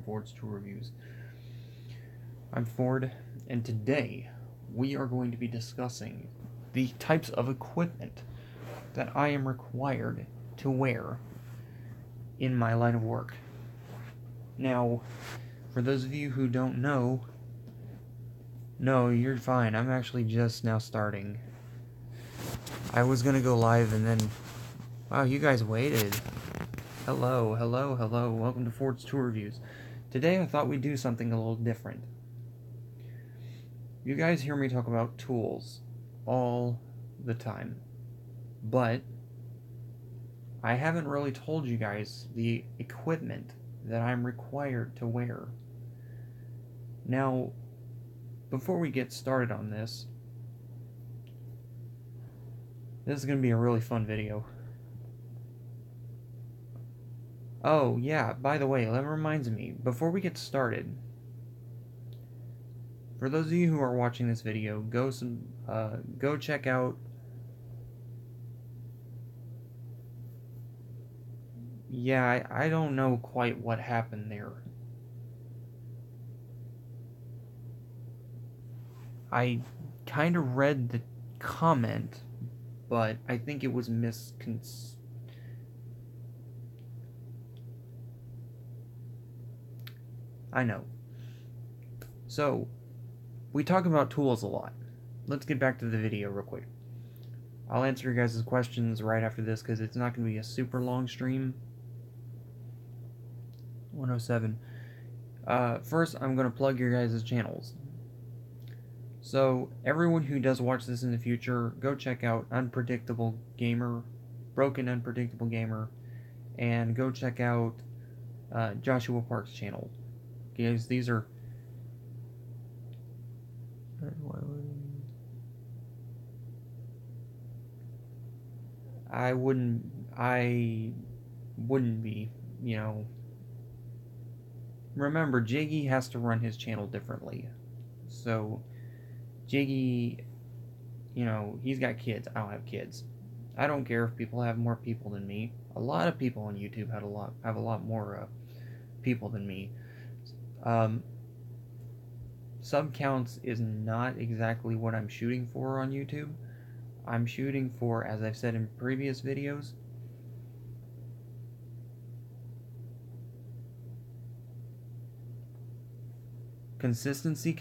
Ford's Tool Reviews. I'm Ford, and today we are going to be discussing the types of equipment that I am required to wear in my line of work. Now, for those of you who don't know, no, you're fine. I'm actually just now starting. I was gonna go live and then... Wow, you guys waited. Hello. Welcome to Ford's Tool Reviews. Today I thought we'd do something a little different. You guys hear me talk about tools all the time, but I haven't really told you guys the equipment that I'm required to wear. Now, before we get started on this is going to be a really fun video. Oh, yeah, by the way, that reminds me, before we get started, for those of you who are watching this video, go check out... Yeah, I don't know quite what happened there. I kind of read the comment, but I think it was I know. So, we talk about tools a lot. Let's get back to the video real quick. I'll answer your guys' questions right after this because it's not going to be a super long stream. 107. First, I'm going to plug your guys' channels. So, everyone who does watch this in the future, go check out Unpredictable Gamer, Broken Unpredictable Gamer, and go check out Joshua Park's channel. Guys, these are... I wouldn't be, you know... Remember, Jiggy has to run his channel differently. So, Jiggy, you know, he's got kids. I don't have kids. I don't care if people have more people than me. A lot of people on YouTube have a lot more people than me. Sub counts is not exactly what I'm shooting for on YouTube. I'm shooting for, as I've said in previous videos, consistency.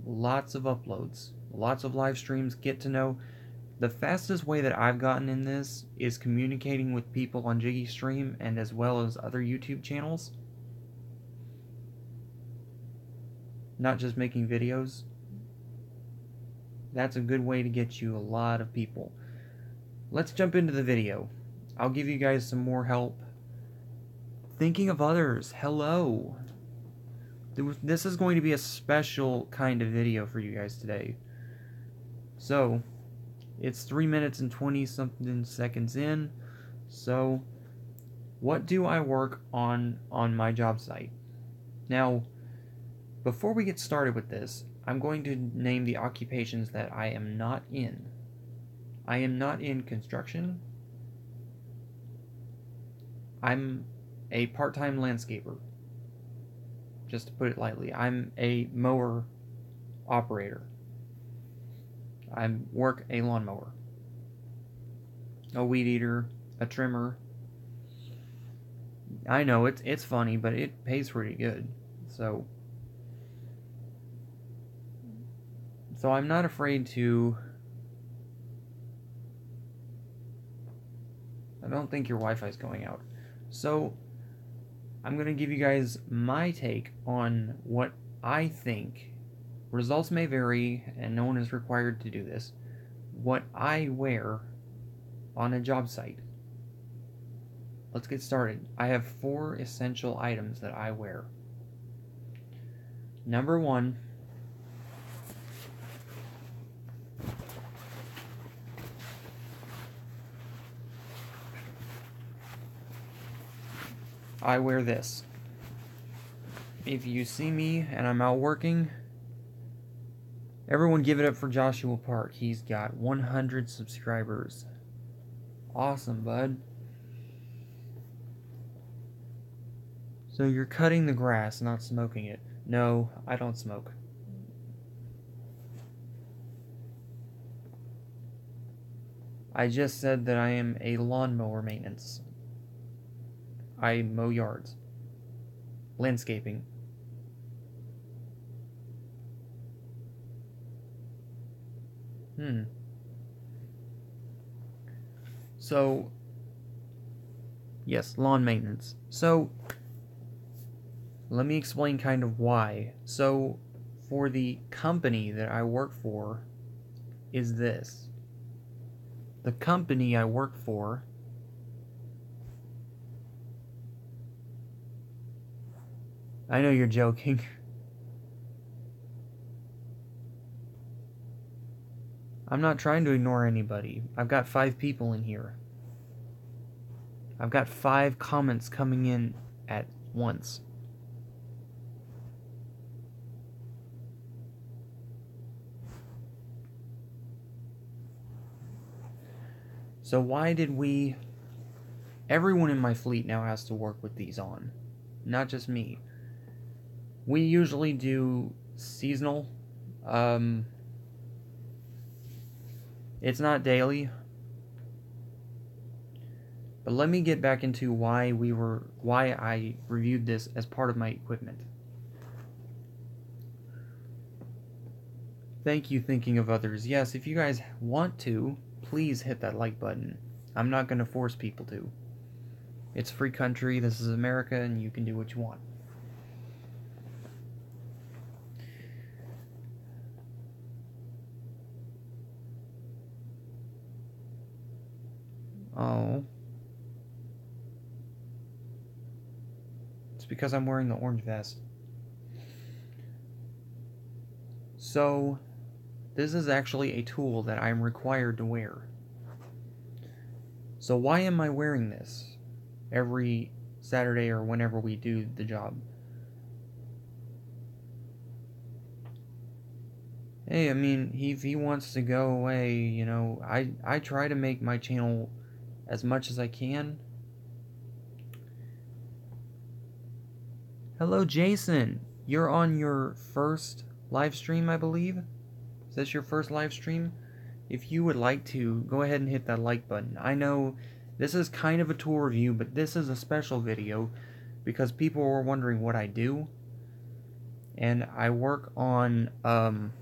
Lots of uploads, lots of live streams. Get to know. The fastest way that I've gotten in this is communicating with people on Jiggy Stream and as well as other YouTube channels. Not just making videos. That's a good way to get you a lot of people. Let's jump into the video. I'll give you guys some more help. Thinking of others. Hello. This is going to be a special kind of video for you guys today. So, it's 3 minutes and 20 something seconds in. So, what do I work on my job site? Now, before we get started with this, I'm going to name the occupations that I am not in. I am not in construction. I'm a part-time landscaper. Just to put it lightly, I'm a mower operator. I work a lawnmower, a weed eater, a trimmer. I know it's funny, but it pays pretty good. So I'm not afraid to... I don't think your Wi-Fi is going out. So I'm going to give you guys my take on what I think. Results may vary, and no one is required to do this. What I wear on a job site. Let's get started. I have 4 essential items that I wear. Number 1, I wear this. If you see me and I'm out working, everyone give it up for Joshua Park. He's got 100 subscribers. Awesome, bud. So you're cutting the grass, not smoking it. No, I don't smoke. I just said that I am a lawnmower maintenance. I mow yards. Landscaping. So, yes, lawn maintenance. So, let me explain kind of why. So, for the company that I work for is this. The company I work for I know you're joking. I'm not trying to ignore anybody. I've got 5 people in here. I've got 5 comments coming in at once. So why did we... Everyone in my fleet now has to work with these on. Not just me. We usually do seasonal. It's not daily. But let me get back into why I reviewed this as part of my equipment. Thank you, thinking of others. Yes, if you guys want to, please hit that like button. I'm not going to force people to. It's a free country, this is America, and you can do what you want. Oh. It's because I'm wearing the orange vest. So, this is actually a tool that I'm required to wear. So why am I wearing this every Saturday or whenever we do the job? Hey, I mean, if he wants to go away, you know, I try to make my channel as much as I can. Hello, Jason. You're on your first live stream, I believe. Is this your first live stream? If you would like to, go ahead and hit that like button. I know this is kind of a tool review, but this is a special video because people were wondering what I do. And I work on, I'm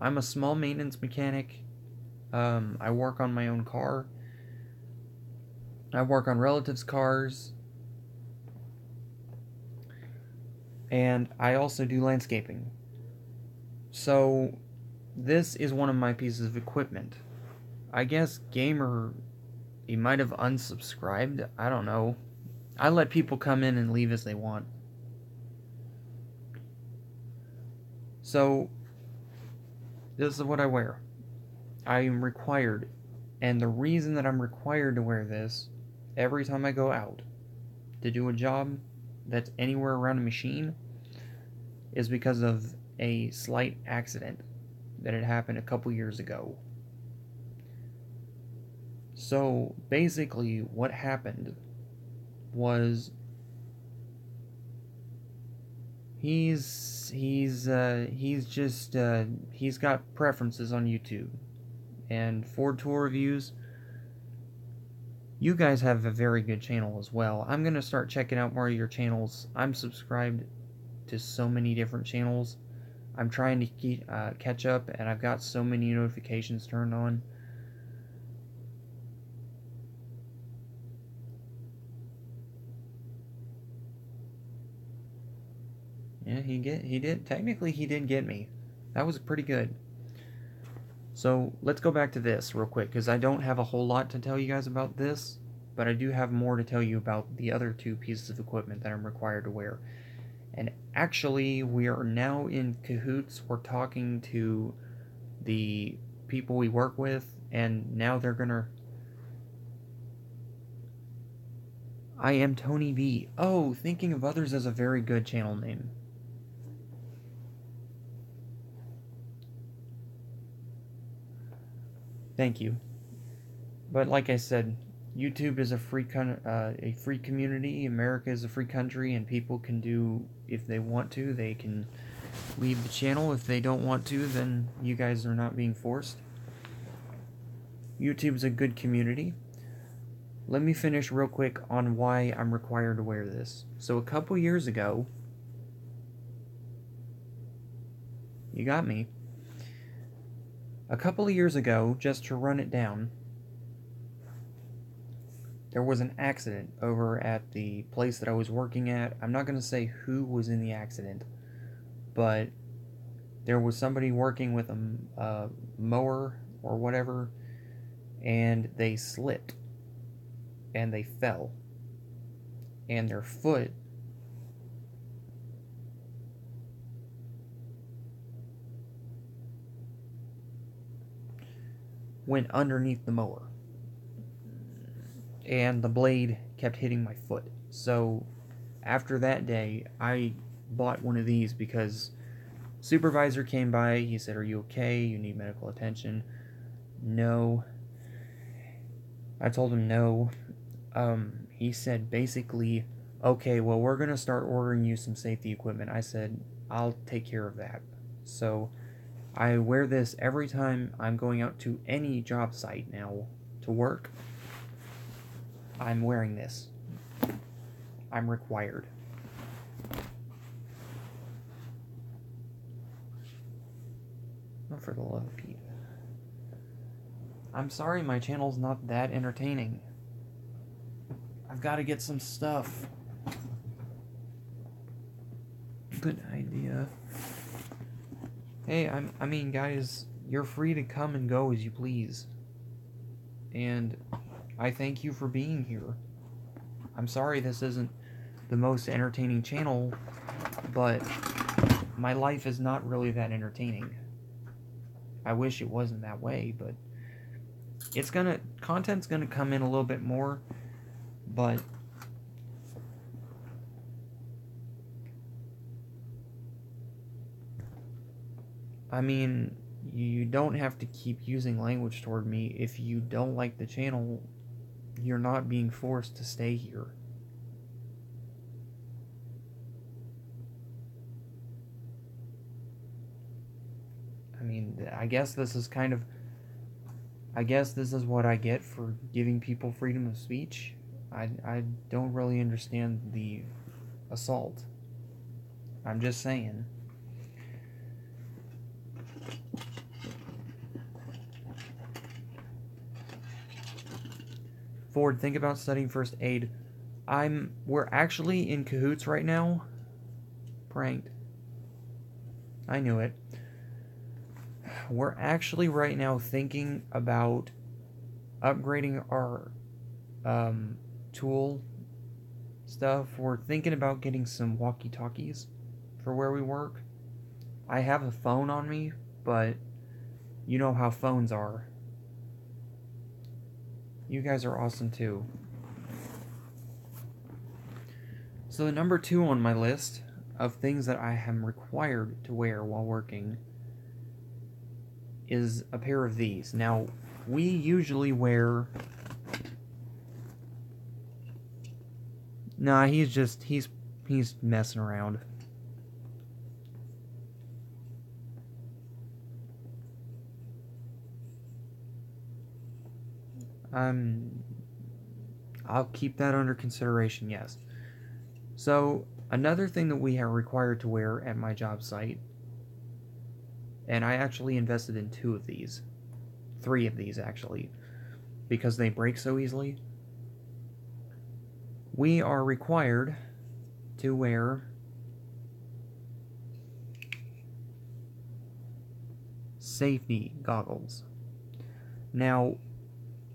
a small maintenance mechanic. I work on my own car. I work on relatives' cars. And I also do landscaping. So, this is one of my pieces of equipment. I guess Gamer, he might have unsubscribed. I don't know. I let people come in and leave as they want. So, this is what I wear. I am required. And the reason that I'm required to wear this every time I go out to do a job that's anywhere around a machine is because of a slight accident that had happened a couple years ago. So basically what happened was he's got preferences on YouTube and Ford tour reviews. You guys have a very good channel as well. I'm gonna start checking out more of your channels. I'm subscribed to so many different channels. I'm trying to catch up, and I've got so many notifications turned on. Yeah, he did. Technically, he did get me. That was pretty good. So let's go back to this real quick, because I don't have a whole lot to tell you guys about this, but I do have more to tell you about the other 2 pieces of equipment that I'm required to wear. And actually, we are now in cahoots. We're talking to the people we work with, and now they're gonna... I am Tony B. Oh, Thinking of Others is a very good channel name. Thank you. But like I said, YouTube is a free community. America is a free country, and people can do, if they want to, they can leave the channel. If they don't want to, then you guys are not being forced. YouTube's a good community. Let me finish real quick on why I'm required to wear this. So a couple years ago, you got me. A couple of years ago, just to run it down, there was an accident over at the place that I was working at. I'm not going to say who was in the accident, but there was somebody working with a mower or whatever, and they slipped, and they fell, and their foot went underneath the mower, and the blade kept hitting my foot. So after that day, I bought one of these because supervisor came by. He said, "Are you okay? You need medical attention?" No. I told him no. He said basically, "Okay, well, we're going to start ordering you some safety equipment." I said, "I'll take care of that." So I wear this every time I'm going out to any job site now to work. I'm wearing this. I'm required. Oh, for the love of Pete. I'm sorry my channel's not that entertaining. I've got to get some stuff. Good idea. Hey, I mean, guys, you're free to come and go as you please. And I thank you for being here. I'm sorry this isn't the most entertaining channel, but my life is not really that entertaining. I wish it wasn't that way, but content's gonna come in a little bit more, but I mean, you don't have to keep using language toward me. If you don't like the channel, you're not being forced to stay here. I mean, I guess this is what I get for giving people freedom of speech. I don't really understand the assault. I'm just saying. Ford, think about studying first aid. We're actually in cahoots right now. Pranked. I knew it. We're actually right now thinking about upgrading our tool stuff. We're thinking about getting some walkie-talkies for where we work. I have a phone on me, but you know how phones are. You guys are awesome too. So number 2 on my list of things that I am required to wear while working is a pair of these. Now, we usually wear... Nah, he's messing around. I'll keep that under consideration, yes. So, another thing that we are required to wear at my job site, and I actually invested in 2 of these, 3 of these actually, because they break so easily. We are required to wear safety goggles. Now,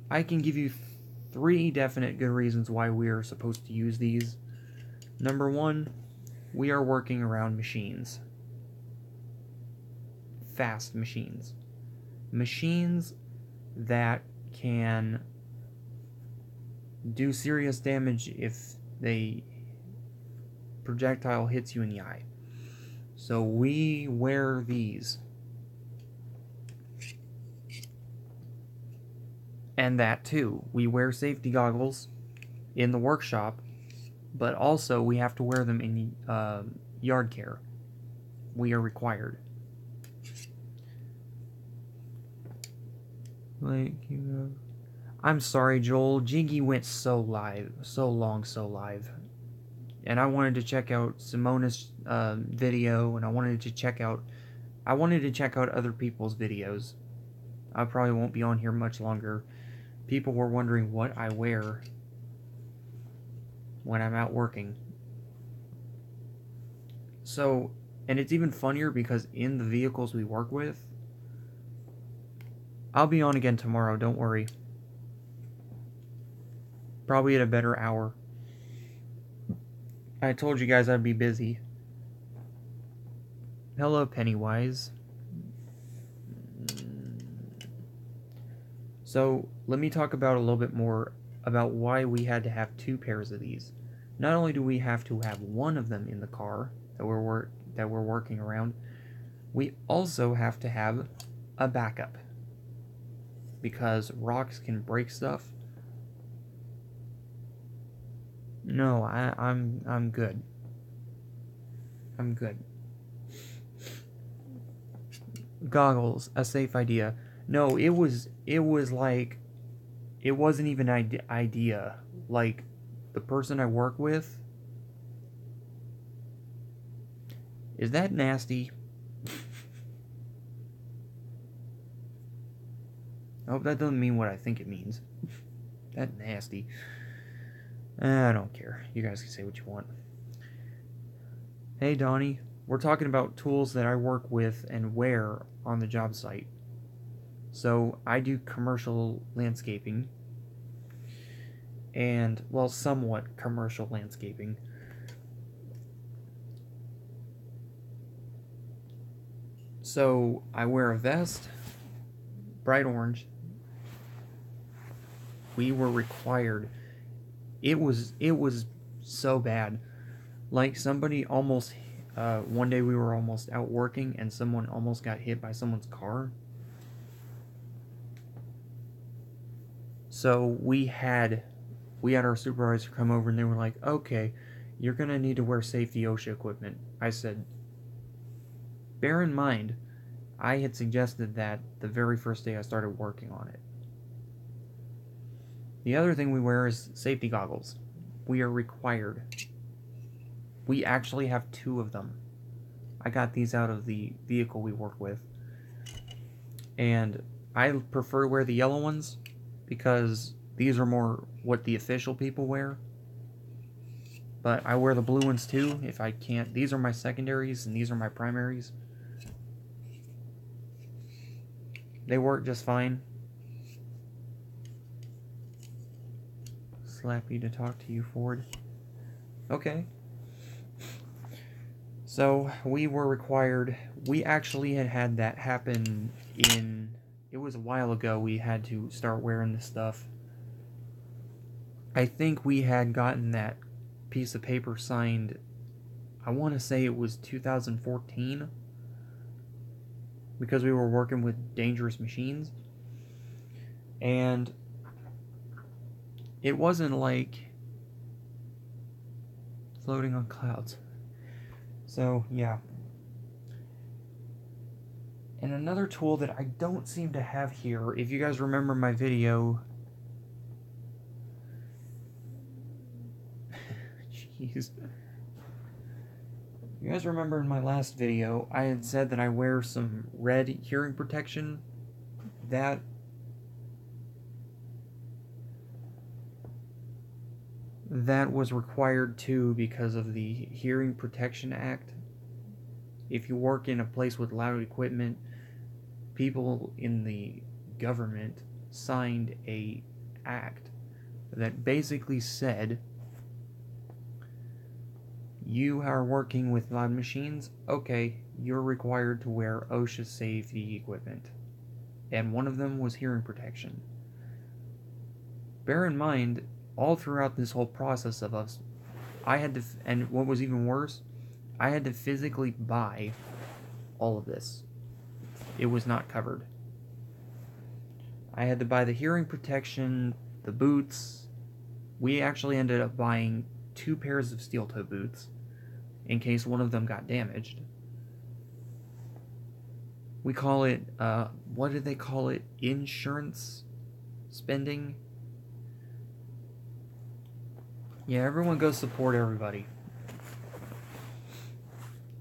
I can give you 3 definite good reasons why we are supposed to use these. Number 1, we are working around machines. Fast machines. Machines that can do serious damage if the projectile hits you in the eye. So we wear these. And that too. We wear safety goggles in the workshop, but also we have to wear them in yard care. We are required. Like, you know, I'm sorry, Joel. Jiggy went so live, so live, and I wanted to check out Simona's video, and I wanted to check out other people's videos. I probably won't be on here much longer. People were wondering what I wear when I'm out working. So, and it's even funnier because in the vehicles we work with, I'll be on again tomorrow, don't worry. Probably at a better hour. I told you guys I'd be busy. Hello, Pennywise. So, let me talk about a little bit more about why we had to have 2 pairs of these. Not only do we have to have one of them in the car that we're working around, we also have to have a backup. Because rocks can break stuff. No, I'm good. I'm good. Goggles, a safe idea. No, it was like, it wasn't even an idea. Like, the person I work with, is that nasty? I hope that doesn't mean what I think it means. That nasty. I don't care. You guys can say what you want. Hey, Donnie. We're talking about tools that I work with and wear on the job site. So, I do commercial landscaping. And, well, somewhat commercial landscaping. So, I wear a vest, bright orange. We were required. It was so bad. Like, somebody almost, one day we were almost out working and someone almost got hit by someone's car. So we had our supervisor come over and they were like, okay, you're going to need to wear safety OSHA equipment. I said, bear in mind, I had suggested that the very first day I started working on it. The other thing we wear is safety goggles. We are required. We actually have 2 of them. I got these out of the vehicle we work with. And I prefer to wear the yellow ones because these are more what the official people wear. But I wear the blue ones too if I can't. These are my secondaries and these are my primaries. They work just fine. Slappy to talk to you, Ford. Okay. So, we were required. We actually had that happen in... It was a while ago we had to start wearing this stuff. I think we had gotten that piece of paper signed, I want to say it was 2014, because we were working with dangerous machines. And it wasn't like floating on clouds. So, yeah. And another tool that I don't seem to have here, if you guys remember my video... Jeez. You guys remember in my last video, I had said that I wear some red hearing protection. That was required too because of the Hearing Protection Act. If you work in a place with loud equipment, people in the government signed a act that basically said, you are working with loud machines, okay, you're required to wear OSHA safety equipment. And one of them was hearing protection. Bear in mind, all throughout this whole process of us, I had to, and what was even worse, I had to physically buy all of this. It was not covered. I had to buy the hearing protection, the boots. We actually ended up buying 2 pairs of steel-toe boots in case one of them got damaged. We call it, what did they call it? Insurance spending? Yeah, everyone go support everybody.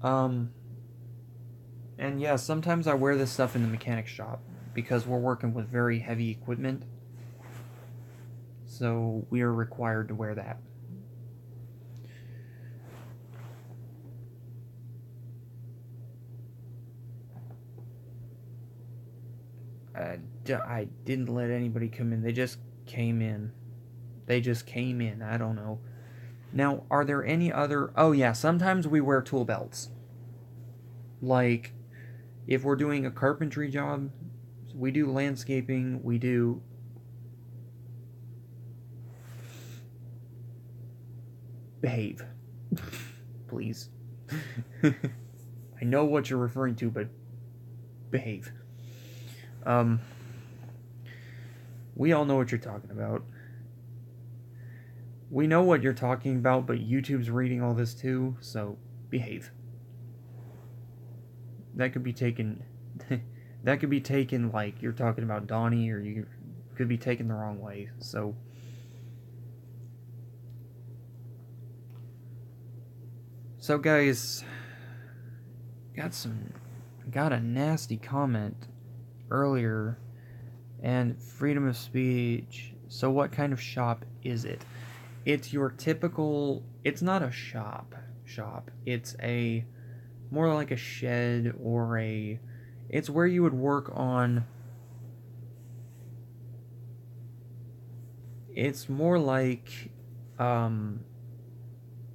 And yeah, sometimes I wear this stuff in the mechanic shop because we're working with very heavy equipment. So we are required to wear that. I didn't let anybody come in. They just came in. I don't know. Now, are there any other... Oh, yeah, sometimes we wear tool belts. Like, if we're doing a carpentry job, we do landscaping, we do... Behave. Please. I know what you're referring to, but behave. We all know what you're talking about. We know what you're talking about, but YouTube's reading all this too, so behave. That could be taken... that could be taken like you're talking about Donnie, or you could be taken the wrong way, so... So guys, got a nasty comment earlier, and freedom of speech. So what kind of shop is it? It's your typical, it's not a shop. It's a more like a shed, or it's where you would work on. It's more like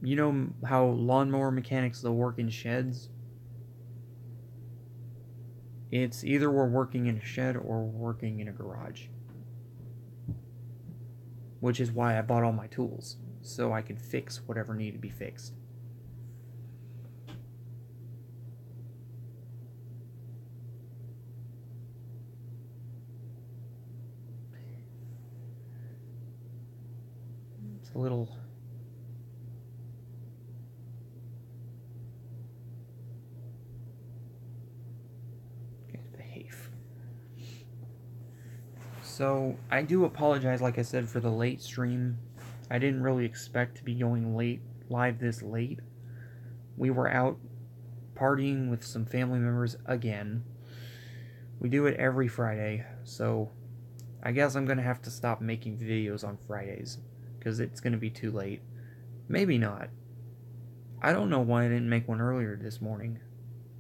you know how lawnmower mechanics, they'll work in sheds? It's either we're working in a shed or we're working in a garage. Which is why I bought all my tools, so I could fix whatever needed to be fixed. It's a little... So, I do apologize, like I said, for the late stream. I didn't really expect to be going live this late. We were out partying with some family members again. We do it every Friday, so I guess I'm going to have to stop making videos on Fridays, because it's going to be too late. Maybe not. I don't know why I didn't make one earlier this morning.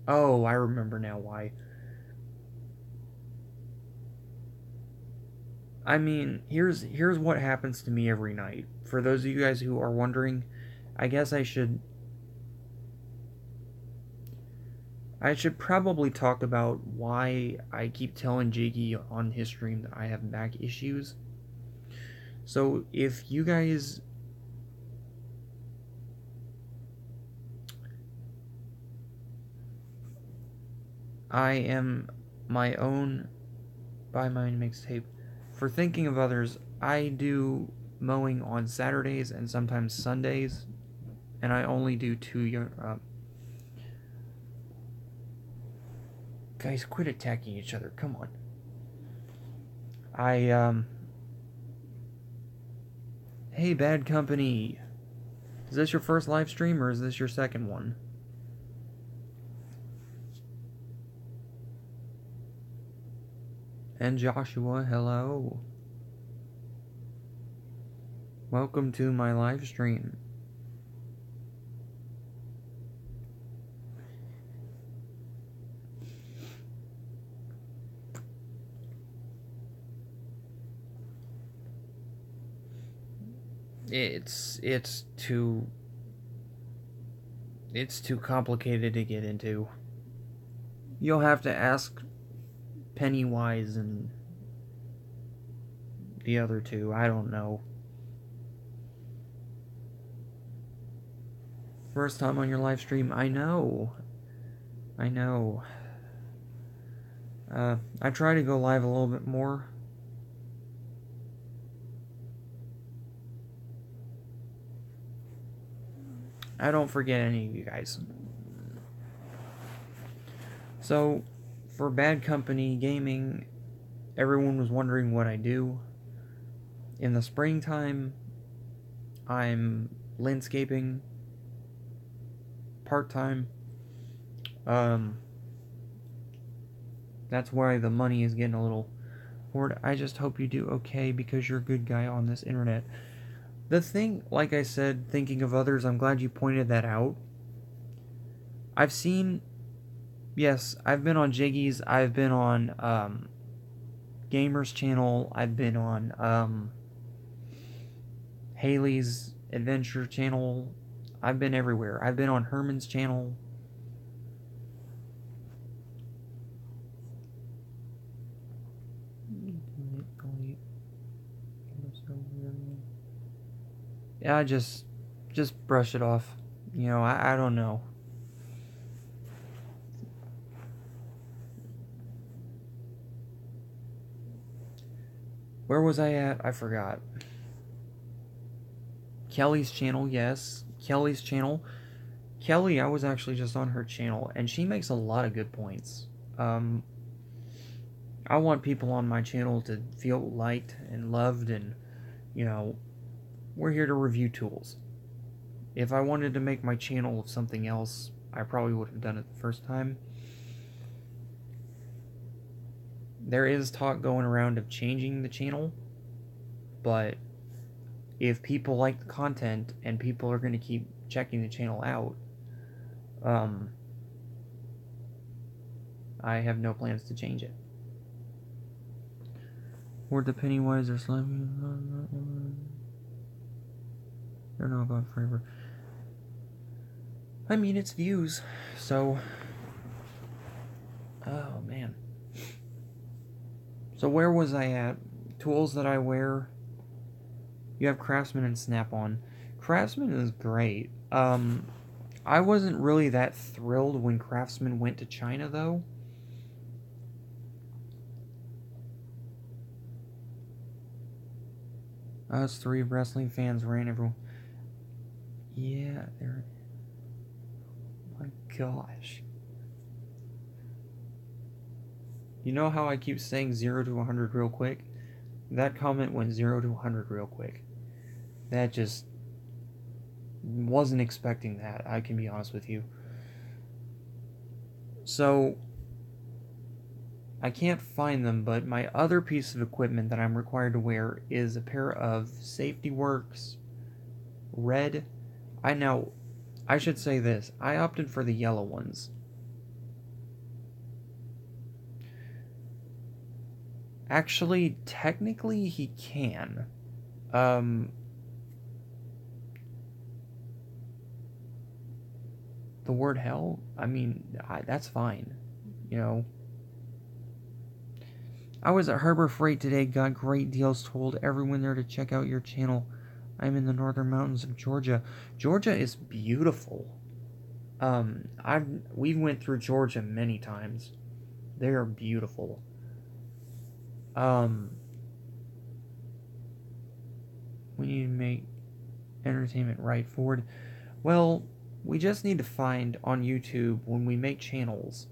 Oh, I remember now why. I mean, here's what happens to me every night. For those of you guys who are wondering, I guess I should probably talk about why I keep telling Jiggy on his stream that I have back issues. So, if you guys... I am my own Buy Mine mixtape. For Thinking of Others, I do mowing on Saturdays and sometimes Sundays, and I only do 2 guys, quit attacking each other, come on. Hey, Bad Company, is this your first live stream, or is this your second one? And Joshua, hello. Welcome to my live stream. It's too complicated to get into. You'll have to ask Pennywise and the other two. I don't know. First time on your live stream? I know. I try to go live a little bit more, I don't forget any of you guys. So, for Bad Company Gaming, everyone was wondering what I do. In the springtime, I'm landscaping part-time. That's why the money is getting a little hoard. I just hope you do okay because you're a good guy on this internet. The thing, like I said, thinking of others, I'm glad you pointed that out. I've seen, yes, I've been on Jiggy's, I've been on Gamer's channel, I've been on Haley's Adventure channel, I've been everywhere. I've been on Herman's channel. Yeah, just brush it off. You know, I don't know. Where was I at? I forgot. Kelly's channel, yes. Kelly's channel. Kelly, I was actually just on her channel, and she makes a lot of good points. I want people on my channel to feel liked and loved, and, you know, we're here to review tools. If I wanted to make my channel of something else, I probably would have done it the first time. There is talk going around of changing the channel, but if people like the content and people are going to keep checking the channel out, I have no plans to change it. Or the Pennywise or Slimy. They're not gone forever. I mean, it's views, so. Oh, man. So, where was I at? Tools that I wear. You have Craftsman and Snap-on. Craftsman is great. I wasn't really that thrilled when Craftsman went to China, though. Us three wrestling fans ran everyone. Yeah, they're. Oh my gosh. You know how I keep saying 0 to 100 real quick? That comment went 0 to 100 real quick. That just. Wasn't expecting that, I can be honest with you. So. I can't find them, but my other piece of equipment that I'm required to wear is a pair of Safety Works red. I should say this. I opted for the yellow ones. Actually, technically, he can. The word hell? I mean, that's fine. You know. I was at Harbor Freight today, got great deals, told everyone there to check out your channel. I'm in the northern mountains of Georgia. Georgia is beautiful. We went through Georgia many times. They are beautiful. We need to make entertainment right forward. Well, we just need to find on YouTube when we make channels.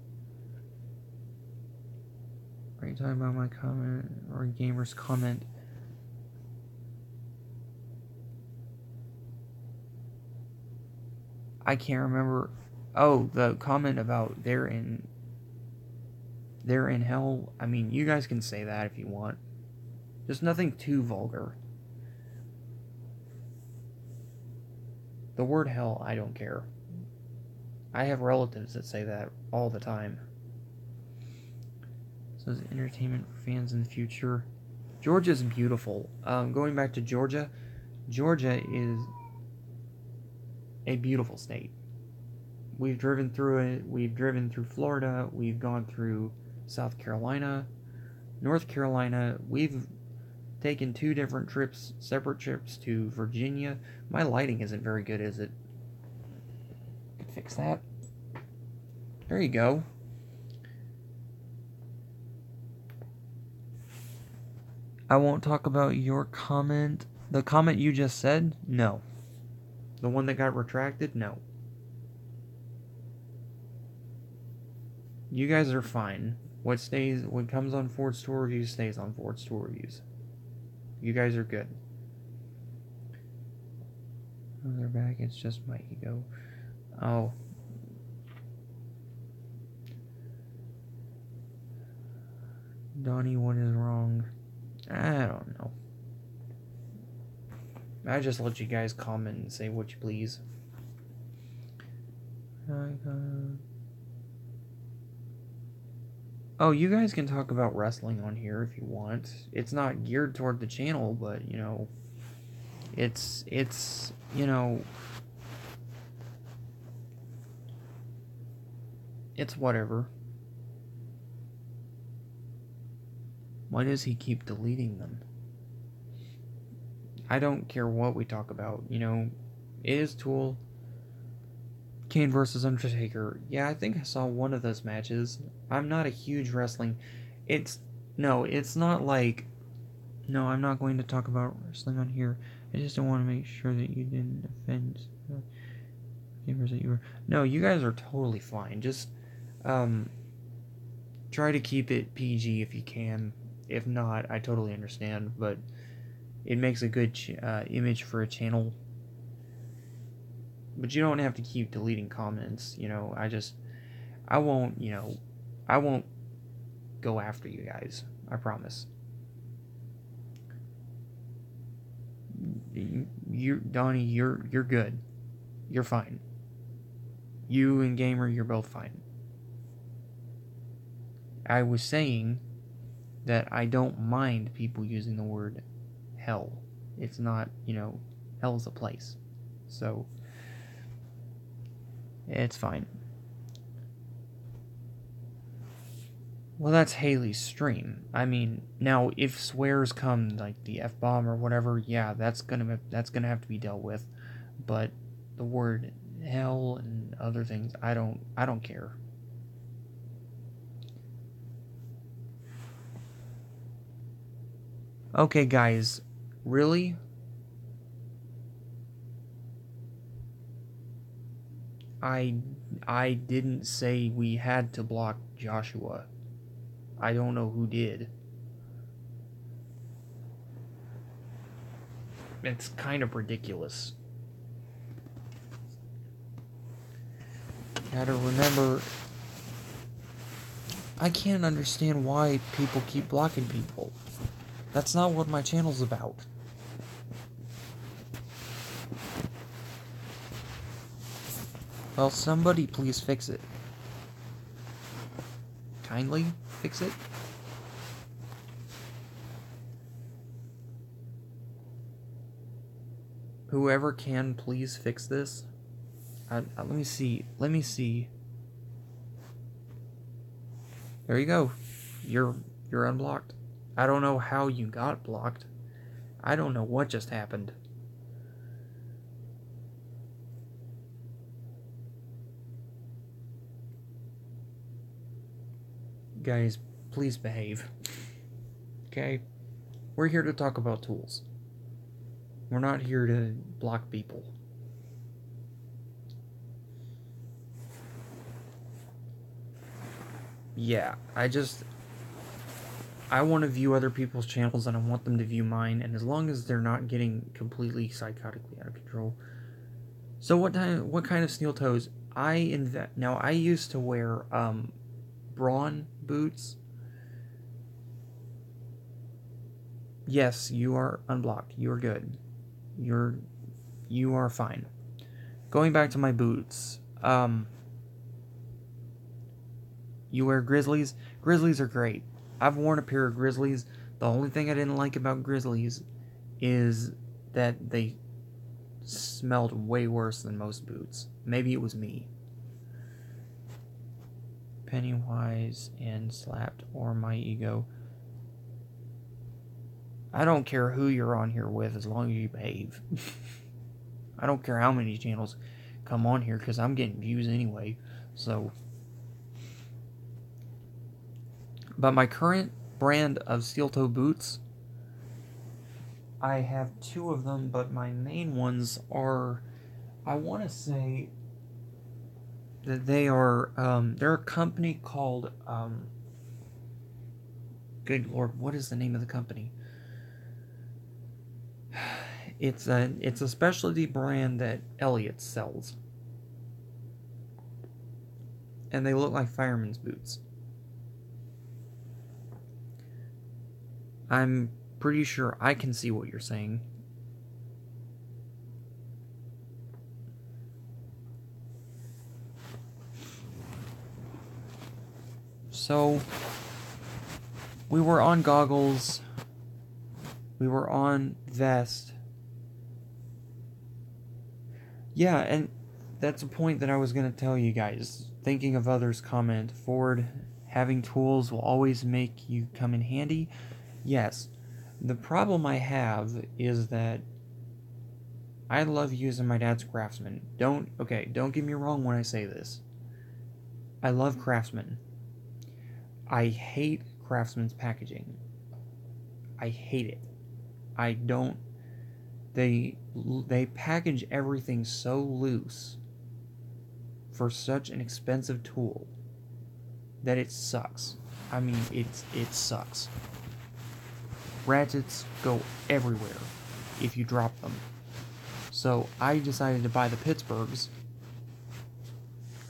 Are you talking about my comment or Gamer's comment? I can't remember. Oh, the comment about they're in hell. I mean, you guys can say that if you want. Just nothing too vulgar. The word hell, I don't care. I have relatives that say that all the time. So it's entertainment for fans in the future. Georgia's beautiful. Going back to Georgia, Georgia is a beautiful state. We've driven through it. We've driven through Florida. We've gone through South Carolina, North Carolina. We've taken 2 different trips, separate trips to Virginia. My lighting isn't very good, is it? Could fix that. There you go. I won't talk about your comment. The comment you just said? No. The one that got retracted? No. You guys are fine. What comes on Ford Store Reviews stays on Ford Store Reviews. You guys are good. Oh, they're back. It's just my ego. Oh. Donnie, what is wrong? I don't know. I just let you guys comment and say what you please. Oh, you guys can talk about wrestling on here if you want. It's not geared toward the channel, but, you know, it's, you know, it's whatever. Why does he keep deleting them? I don't care what we talk about, you know. It is Tool. Kane versus Undertaker. Yeah, I think I saw one of those matches. I'm not a huge wrestling. No, it's not like... No, I'm not going to talk about wrestling on here. I just don't want to make sure that you didn't offend gamers that you were... No, you guys are totally fine. Just, try to keep it PG if you can. If not, I totally understand, but it makes a good image for a channel. But you don't have to keep deleting comments, you know. I won't, you know, I won't go after you guys. I promise. Donnie, you're good. You're fine. You and Gamer, you're both fine. I was saying that I don't mind people using the word hell. It's not, you know, hell is a place. So, it's fine. Well, that's Haley's stream. I mean, now if swears come, like the F-bomb or whatever, yeah, that's gonna have to be dealt with. But the word hell and other things, I don't care. Okay, guys, really? I didn't say we had to block Joshua. I don't know who did. It's kind of ridiculous. Gotta remember, I can't understand why people keep blocking people. That's not what my channel's about. Well, somebody please fix it. Kindly fix it. Whoever can, please fix this. Let me see. There you go. You're unblocked. I don't know how you got blocked. I don't know what just happened. Guys, please behave. Okay? We're here to talk about tools. We're not here to block people. Yeah, I want to view other people's channels and I want them to view mine, and as long as they're not getting completely psychotically out of control. So what kind of steel toes? Now I used to wear Braun boots. Yes, you are unblocked. You are good. You are fine. Going back to my boots. You wear Grizzlies? Grizzlies are great. I've worn a pair of Grizzlies. The only thing I didn't like about Grizzlies is that they smelled way worse than most boots. Maybe it was me. Pennywise and slapped or my ego. I don't care who you're on here with as long as you behave. I don't care how many channels come on here because I'm getting views anyway. So, but my current brand of steel toe boots, I have 2 of them, but my main ones are I want to say that they're a company called, good Lord, what is the name of the company? It's a specialty brand that Elliott sells. And they look like fireman's boots. I'm pretty sure I can see what you're saying. So, we were on goggles. We were on vest. Yeah, and that's a point that I was going to tell you guys. Thinking of others' comment, Ford, having tools will always make you come in handy. Yes. The problem I have is that I love using my dad's Craftsman. Don't get me wrong when I say this. I love Craftsman. I hate Craftsman's packaging. I hate it. I don't... They package everything so loose for such an expensive tool that it sucks. I mean, it sucks. Ratchets go everywhere if you drop them. So I decided to buy the Pittsburghs.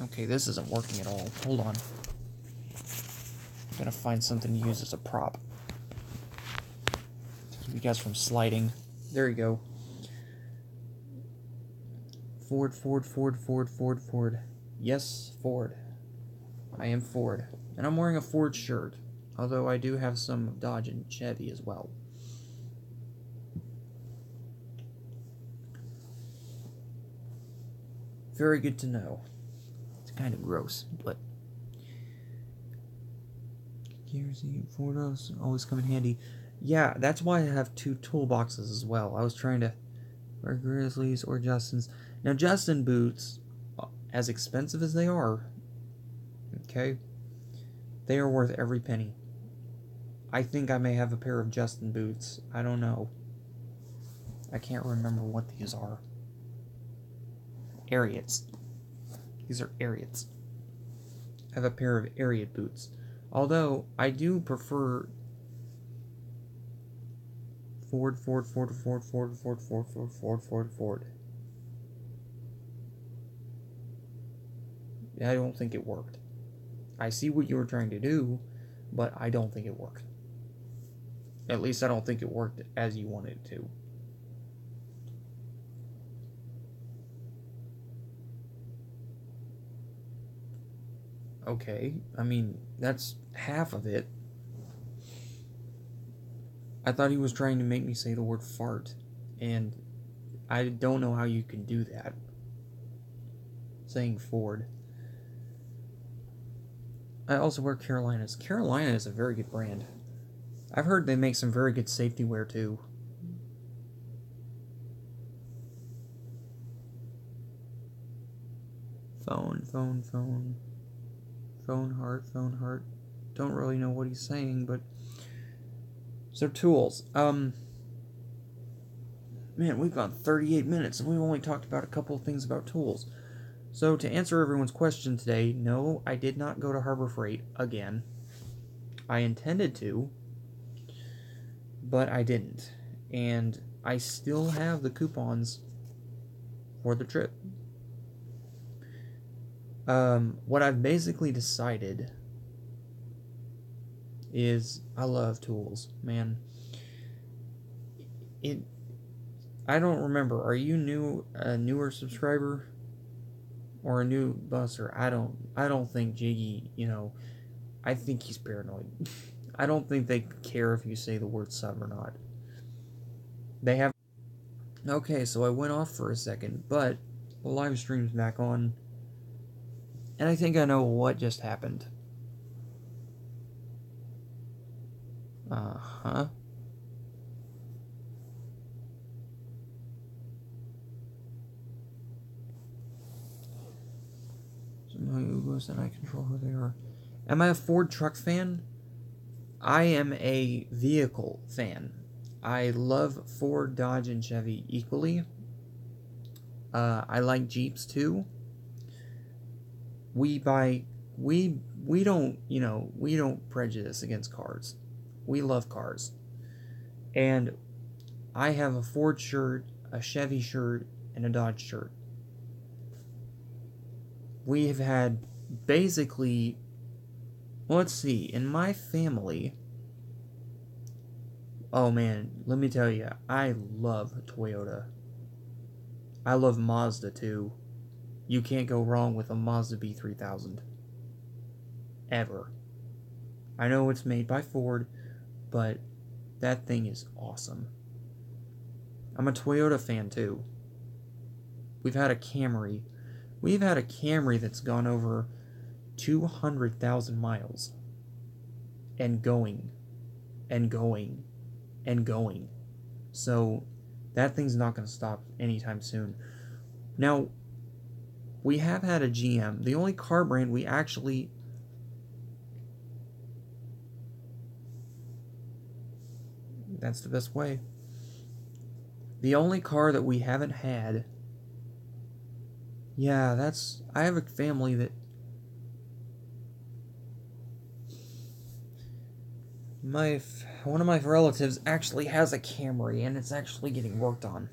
Okay, this isn't working at all. Hold on. I'm gonna find something to use as a prop to keep you guys from sliding. There you go. Ford. Yes, Ford. I am Ford. And I'm wearing a Ford shirt. Although I do have some Dodge and Chevy as well. Very good to know. It's kind of gross, but... Ford always come in handy. Yeah, that's why I have two toolboxes as well. I was trying to... Or Grizzlies or Justin's. Now, Justin boots, as expensive as they are, okay, they are worth every penny. I think I may have a pair of Justin boots. I don't know. I can't remember what these are. Ariats. These are Ariats. I have a pair of Ariat boots. Although, I do prefer Ford. I don't think it worked. I see what you were trying to do, but I don't think it worked. At least I don't think it worked as you wanted it to. Okay, I mean, that's half of it. I thought he was trying to make me say the word fart, and I don't know how you can do that. Saying Ford. I also wear Carolinas. Carolina is a very good brand. I've heard they make some very good safety wear too. Phone heart. Don't really know what he's saying, but... So, tools. Man, we've gone 38 minutes, and we've only talked about a couple of things about tools. So, to answer everyone's question today, no, I did not go to Harbor Freight again. I intended to, but I didn't. And I still have the coupons for the trip. What I've basically decided is I love tools, man. I don't remember. Are you a newer subscriber or a new busser? I don't think Jiggy, I think he's paranoid. I don't think they care if you say the word sub or not. They have... Okay, so I went off for a second, but the live stream's back on. And I think I know what just happened. Uh-huh. Somehow Ugos and I control who they are. Am I a Ford truck fan? I am a vehicle fan. I love Ford, Dodge, and Chevy equally. I like Jeeps too. We don't, we don't prejudice against cars. We love cars. And I have a Ford shirt, a Chevy shirt, and a Dodge shirt. We have had basically, well, let's see, in my family, oh man, let me tell you, I love Toyota. I love Mazda too. You can't go wrong with a Mazda B3000. Ever. I know it's made by Ford, but that thing is awesome. I'm a Toyota fan too. We've had a Camry. We've had a Camry that's gone over 200,000 miles. And going. And going. And going. So, that thing's not going to stop anytime soon. Now, we have had a GM. The only car brand we actually... That's the best way. The only car that we haven't had... Yeah, that's... I have a family that... One of my relatives actually has a Camry, and it's actually getting worked on.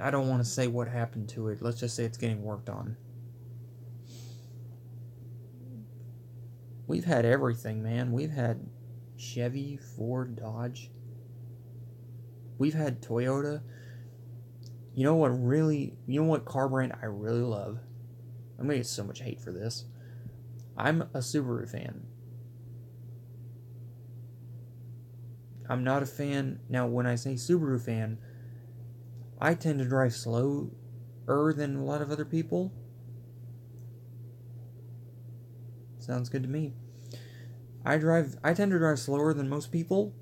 I don't want to say what happened to it. Let's just say it's getting worked on. We've had everything, man. We've had Chevy, Ford, Dodge. We've had Toyota. You know what car brand I really love? I'm gonna get so much hate for this. I'm a Subaru fan. I'm not a fan. Now, when I say Subaru fan, I tend to drive slower than a lot of other people. Sounds good to me. I tend to drive slower than most people,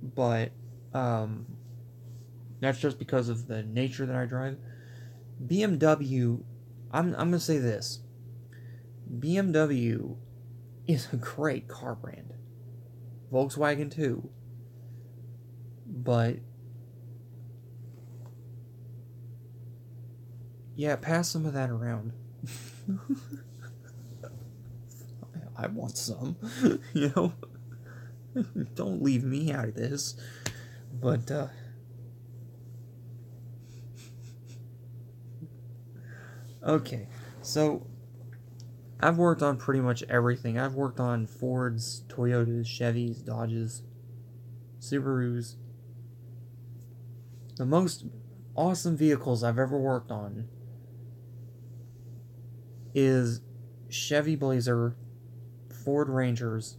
but that's just because of the nature that I drive. BMW, I'm gonna say this. BMW is a great car brand. Volkswagen too. But yeah, pass some of that around. I want some, Don't leave me out of this. But okay. So I've worked on pretty much everything. I've worked on Fords, Toyotas, Chevys, Dodges, Subarus. The most awesome vehicles I've ever worked on is Chevy Blazer, Ford Rangers,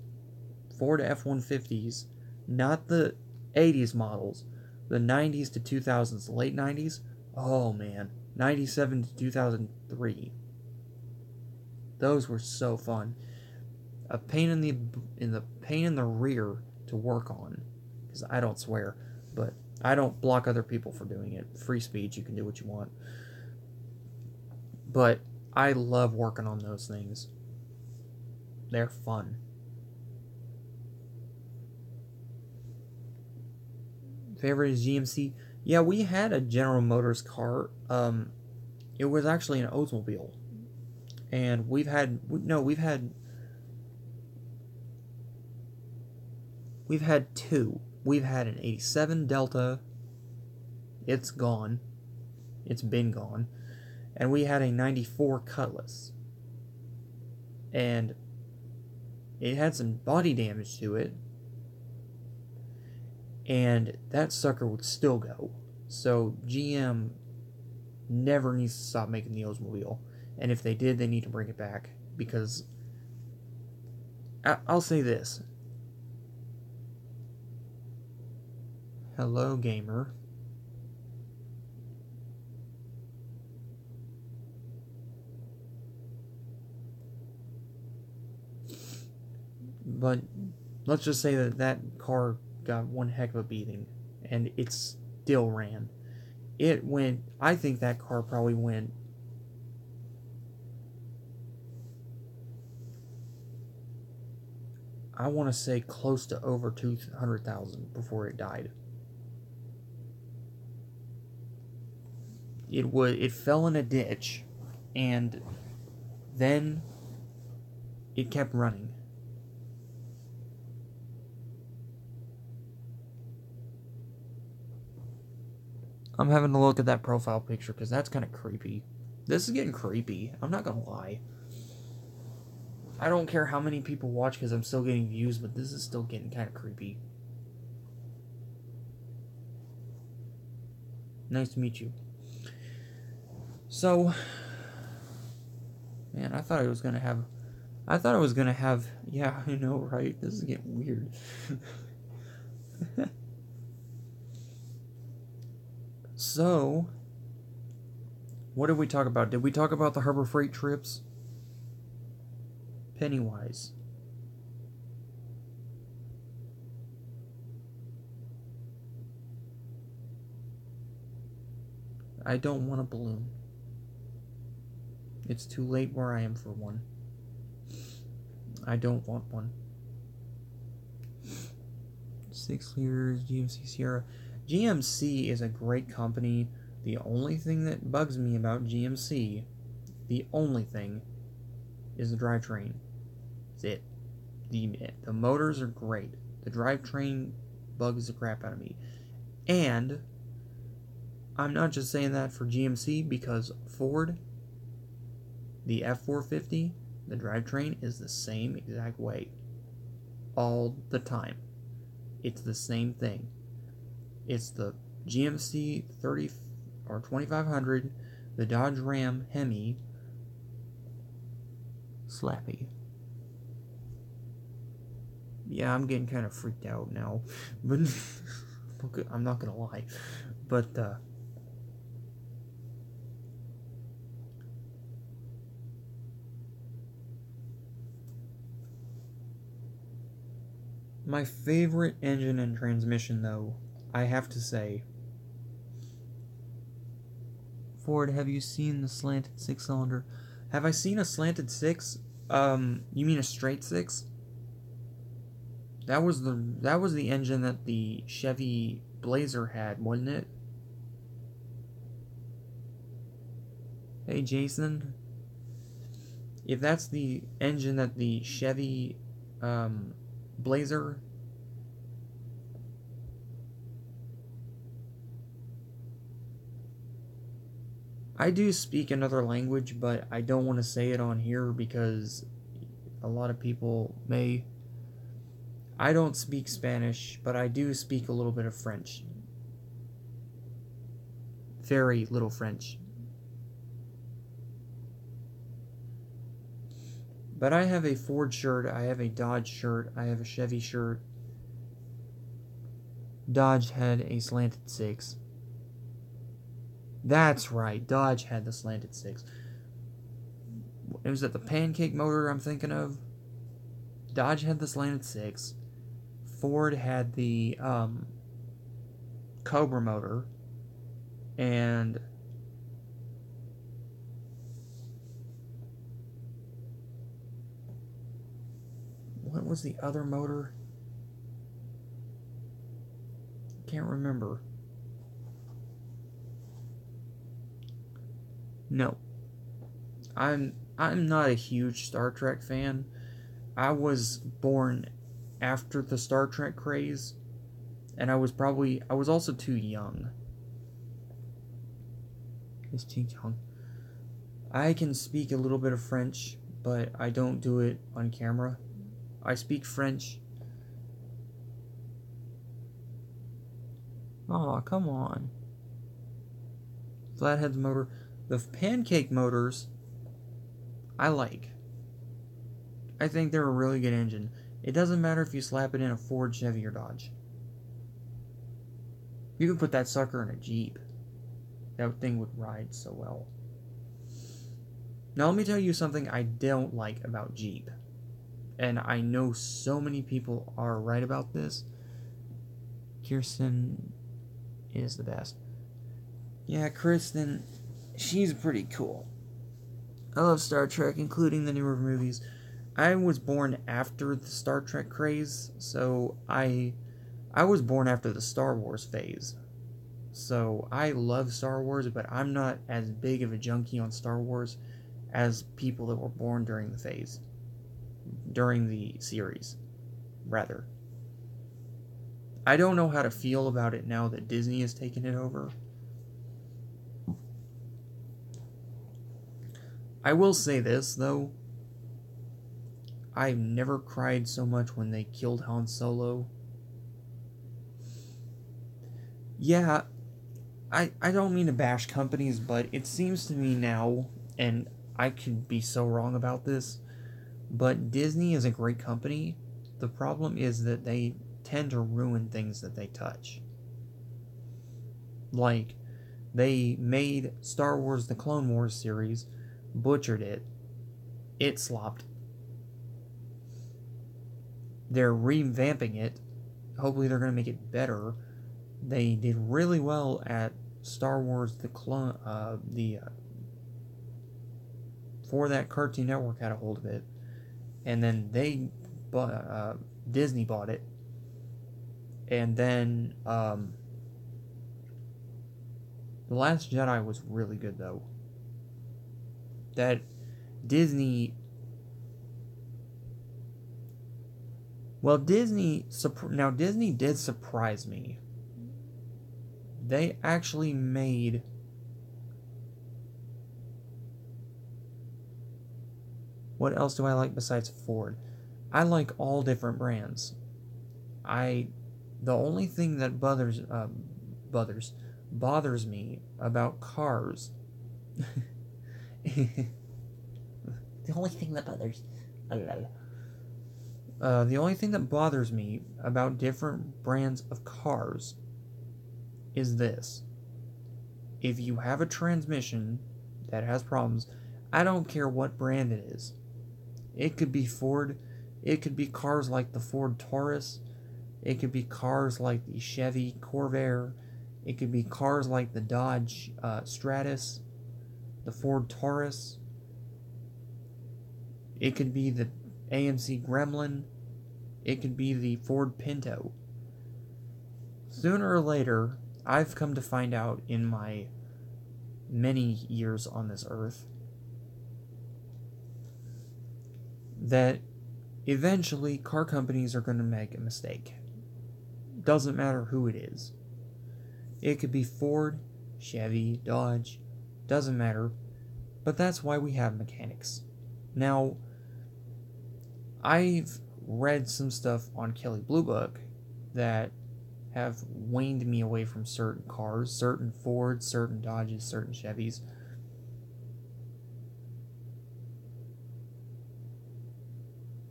Ford F-150s, not the 80s models, the 90s to 2000s, the late 90s. Oh man, 97 to 2003. Those were so fun. A pain in the rear to work on, because I don't swear, but I don't block other people for doing it. Free speech, you can do what you want. But I love working on those things. They're fun. Favorite is GMC. Yeah, we had a General Motors car. It was actually an Oldsmobile. And we've had two. We've had an 87 Delta. It's gone. It's been gone. And we had a 94 Cutlass. And it had some body damage to it. And that sucker would still go. So GM never needs to stop making the Oldsmobile. And if they did, they need to bring it back. Because I'll say this. Hello, gamer. But let's just say that car got one heck of a beating, and it still ran. It went, I think that car probably went, I want to say close to over 200,000 before it died. it fell in a ditch, and then it kept running. I'm having to look at that profile picture because that's kind of creepy. This is getting creepy. I'm not gonna lie. I don't care how many people watch because I'm still getting views, but this is still getting kind of creepy. Nice to meet you. So, man, I thought I was gonna have, yeah, I know, right? This is getting weird. So, what did we talk about? Did we talk about the Harbor Freight trips? Pennywise. I don't want a balloon. It's too late where I am for one. I don't want one. 6 years, GMC Sierra. GMC is a great company. The only thing that bugs me about GMC, the only thing, is the drivetrain. That's it. The motors are great. The drivetrain bugs the crap out of me. And I'm not just saying that for GMC, because Ford, the F-450, the drivetrain is the same exact way. All the time. It's the same thing. It's the GMC 30 or 2500, the Dodge Ram Hemi, Slappy. Yeah, I'm getting kind of freaked out now, but I'm not gonna lie. But my favorite engine and transmission, though, I have to say, Ford, have you seen the slanted 6-cylinder? Have I seen a slanted 6? You mean a straight 6? That was the engine that the Chevy Blazer had, wasn't it? Hey, Jason. If that's the engine that the Chevy Blazer... I do speak another language, but I don't want to say it on here because a lot of people may... I don't speak Spanish, but I do speak a little bit of French. Very little French. But I have a Ford shirt, I have a Dodge shirt, I have a Chevy shirt. Dodge had a slanted 6. That's right, Dodge had the slanted 6. Was that the pancake motor I'm thinking of? Dodge had the slanted 6. Ford had the Cobra motor. And what was the other motor? Can't remember. No. I'm not a huge Star Trek fan. I was born after the Star Trek craze, and I was also too young. It's too young. I can speak a little bit of French, but I don't do it on camera. I speak French. Aw, come on. Flathead's motor. The pancake motors, I like. I think they're a really good engine. It doesn't matter if you slap it in a Ford, Chevy, or Dodge. You can put that sucker in a Jeep. That thing would ride so well. Now let me tell you something I don't like about Jeep. And I know so many people are right about this. Kirsten is the best. Yeah, Kristen, she's pretty cool. I love Star Trek, including the newer movies. I was born after the Star Trek craze, so I was born after the Star Wars phase. So I love Star Wars, but I'm not as big of a junkie on Star Wars as people that were born during the series, rather. I don't know how to feel about it now that Disney has taken it over. I will say this, though. I've never cried so much when they killed Han Solo. Yeah, I don't mean to bash companies, but it seems to me now, and I could be so wrong about this, but Disney is a great company. The problem is that they tend to ruin things that they touch. Like, they made Star Wars The Clone Wars series, butchered it, it flopped. They're revamping it. Hopefully they're going to make it better. They did really well at Star Wars before that Cartoon Network had a hold of it, and then Disney bought it, and then The Last Jedi was really good though. That Disney Disney did surprise me. They actually made what else do I like besides Ford? I like all different brands. The only thing that bothers me about cars. The only thing that bothers. The only thing that bothers me about different brands of cars is this. If you have a transmission that has problems, I don't care what brand it is. It could be Ford, it could be cars like the Ford Taurus, it could be cars like the Chevy Corvair, it could be cars like the Dodge Stratus, the Ford Taurus, it could be the AMC Gremlin, it could be the Ford Pinto. Sooner or later, I've come to find out in my many years on this earth that eventually car companies are going to make a mistake. Doesn't matter who it is. It could be Ford, Chevy, Dodge, doesn't matter, but that's why we have mechanics. Now, I've read some stuff on Kelley Blue Book that have weaned me away from certain cars, certain Fords, certain Dodges, certain Chevys.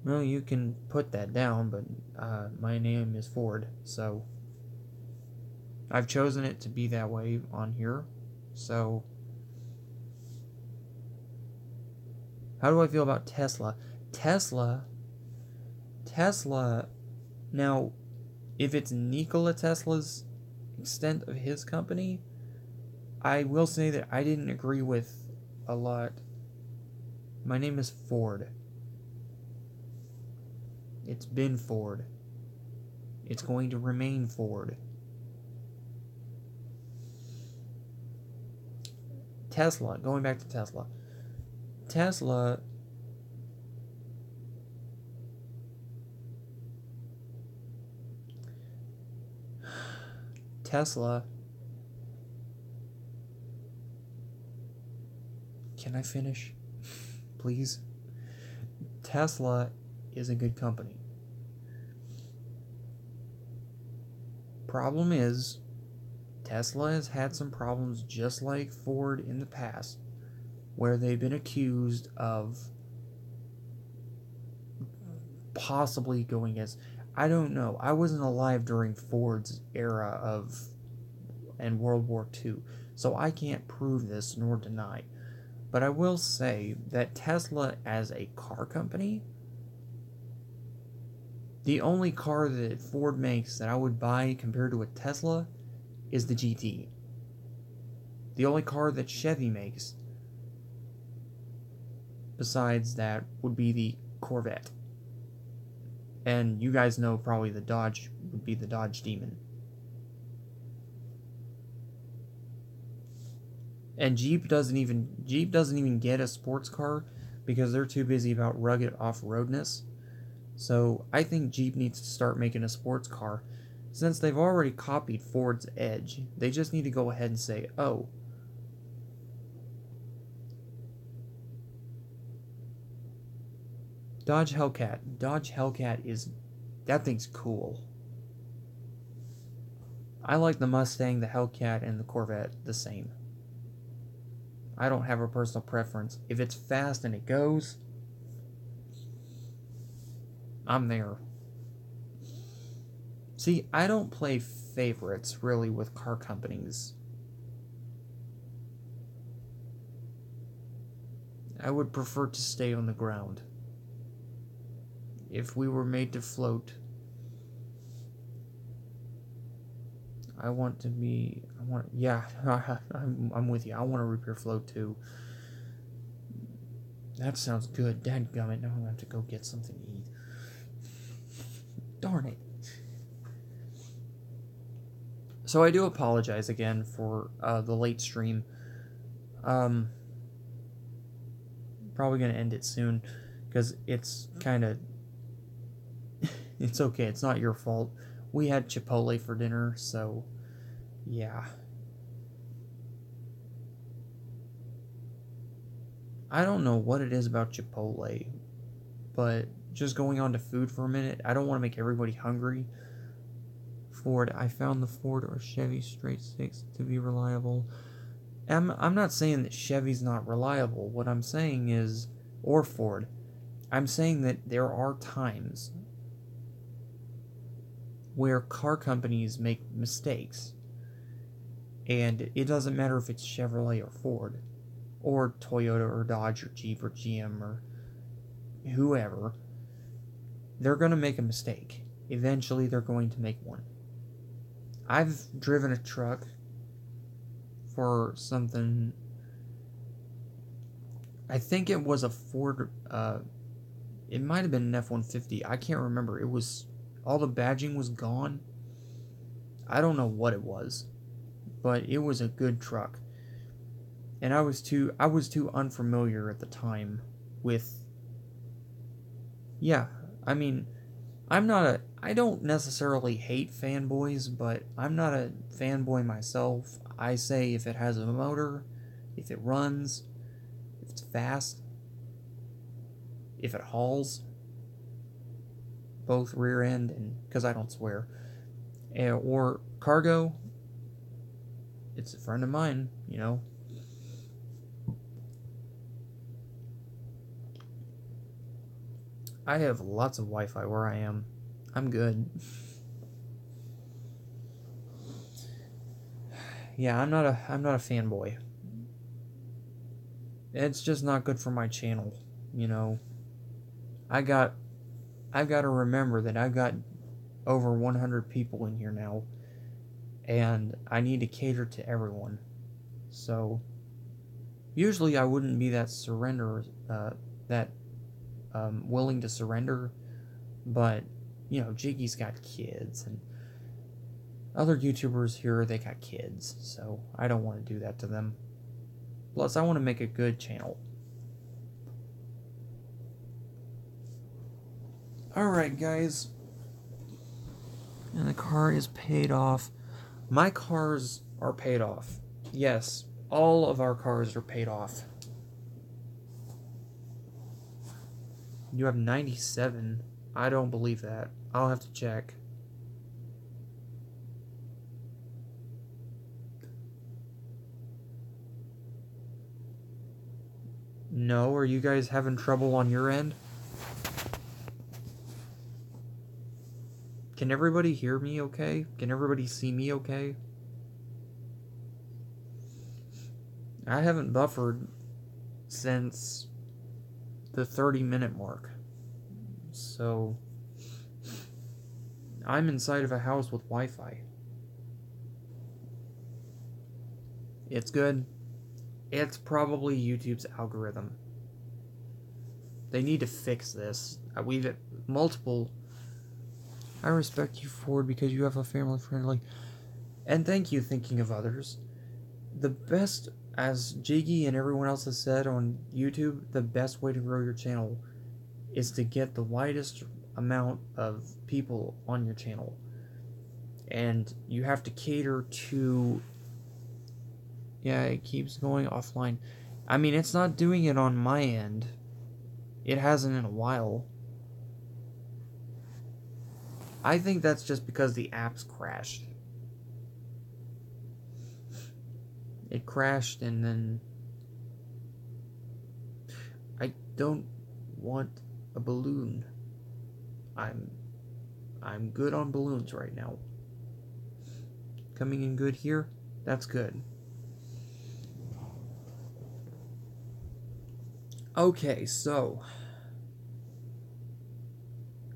Well, you can put that down, but my name is Ford, so I've chosen it to be that way on here. So, how do I feel about Tesla? Tesla, now, if it's Nikola Tesla's extent of his company, I will say that I didn't agree with a lot. My name is Ford. It's been Ford. It's going to remain Ford. Tesla, going back to Tesla. Tesla can I finish? Please? Tesla is a good company. Problem is, Tesla has had some problems just like Ford in the past, where they've been accused of possibly going as, I don't know, I wasn't alive during Ford's era and World War II, so I can't prove this nor deny. But I will say that Tesla as a car company, the only car that Ford makes that I would buy compared to a Tesla is the GT. The only car that Chevy makes besides that would be the Corvette. And you guys know probably the Dodge would be the Dodge Demon. And Jeep doesn't even get a sports car because they're too busy about rugged off-roadness. So I think Jeep needs to start making a sports car. Since they've already copied Ford's Edge, they just need to go ahead and say, oh, Dodge Hellcat. Dodge Hellcat that thing's cool. I like the Mustang, the Hellcat, and the Corvette the same. I don't have a personal preference. If it's fast and it goes, I'm there. See, I don't play favorites really with car companies. I would prefer to stay on the ground. If we were made to float, I'm with you. I want to repair float too. That sounds good. Dadgummit, now I'm gonna have to go get something to eat. Darn it. So I do apologize again for the late stream. Probably gonna end it soon because it's kind of it's okay. It's not your fault. We had Chipotle for dinner, so yeah. I don't know what it is about Chipotle, but just going on to food for a minute, I don't want to make everybody hungry. Ford, I found the Ford or Chevy straight six to be reliable. I'm not saying that Chevy's not reliable. What I'm saying is, or Ford, I'm saying that there are times where car companies make mistakes. And it doesn't matter if it's Chevrolet or Ford, or Toyota or Dodge or Jeep or GM or whoever. They're going to make a mistake. Eventually, they're going to make one. I've driven a truck for something. I think it was a Ford. It might have been an F-150. I can't remember. It was all the badging was gone. I don't know what it was, but it was a good truck. And I was too unfamiliar at the time with. Yeah, I mean, I don't necessarily hate fanboys, but I'm not a fanboy myself. I say if it has a motor, if it runs, if it's fast, if it hauls, both rear end and, because I don't swear, or cargo, it's a friend of mine, you know. I have lots of Wi-Fi where I am. I'm good. Yeah, I'm not a fanboy. It's just not good for my channel, you know. I've got to remember that I've got over 100 people in here now, and I need to cater to everyone. So usually I wouldn't be that willing to surrender, but you know, Jiggy's got kids, and other YouTubers here, they got kids, so I don't want to do that to them. Plus, I want to make a good channel. Alright, guys. And the car is paid off. My cars are paid off. Yes, all of our cars are paid off. You have 97. I don't believe that. I'll have to check. No, are you guys having trouble on your end? Can everybody hear me okay? Can everybody see me okay? I haven't buffered since the 30-minute mark. So I'm inside of a house with Wi-Fi. It's good. It's probably YouTube's algorithm. They need to fix this. We've multiple. I respect you, Ford, because you have a family friendly. And thank you, thinking of others. The best as Jiggy and everyone else has said on YouTube, the best way to grow your channel is to get the widest amount of people on your channel. And you have to cater to... Yeah, it keeps going offline. I mean, it's not doing it on my end. It hasn't in a while. I think that's just because the app's crashed. It crashed and then... I don't want a balloon. I'm good on balloons right now. Coming in good here? That's good. Okay, so...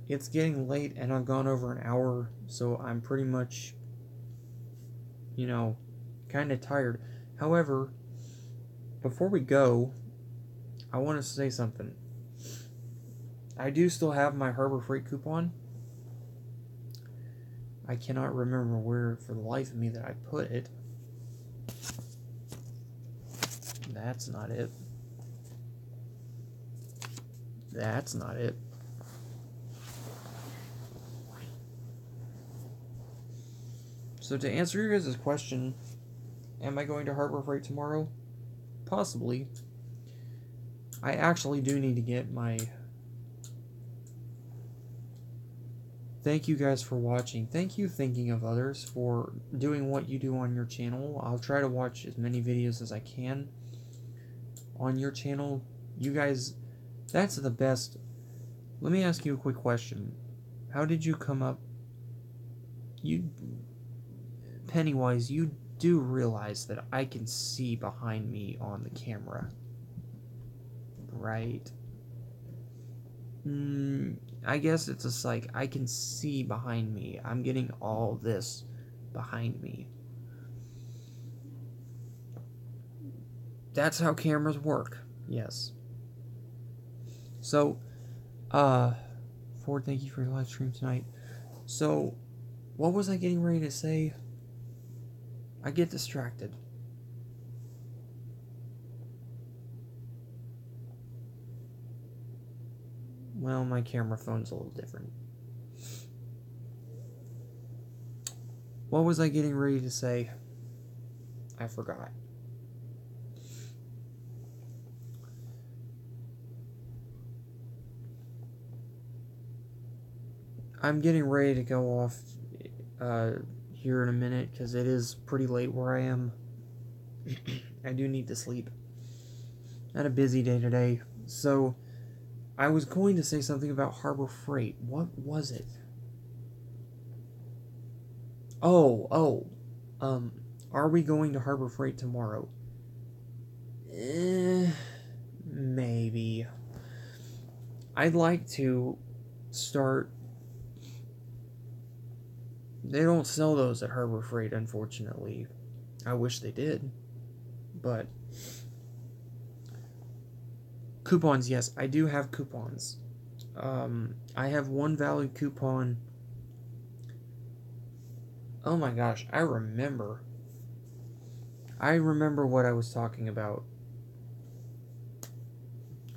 It's getting late and I've gone over an hour, so I'm pretty much, you know, kind of tired. However, before we go, I want to say something. I do still have my Harbor Freight coupon. I cannot remember where for the life of me that I put it. That's not it. That's not it. So to answer your guys' question, am I going to Harbor Freight tomorrow? Possibly. I actually do need to get my... Thank you guys for watching. Thank you, Thinking of Others, for doing what you do on your channel. I'll try to watch as many videos as I can on your channel. You guys, that's the best. Let me ask you a quick question. How did you come up... Pennywise, you do realize that I can see behind me on the camera, right? I guess it's just like I can see behind me. I'm getting all this behind me. That's how cameras work. Yes. So, Ford, thank you for your live stream tonight. So, what was I getting ready to say? I get distracted. Well, my camera phone's a little different. What was I getting ready to say? I forgot. I'm getting ready to go off here in a minute because it is pretty late where I am. I do need to sleep. I had a busy day today. So, I was going to say something about Harbor Freight. What was it? Are we going to Harbor Freight tomorrow? Maybe. I'd like to start... They don't sell those at Harbor Freight, unfortunately. I wish they did. But... Coupons, yes, I do have coupons. I have one valid coupon. Oh my gosh, I remember what I was talking about.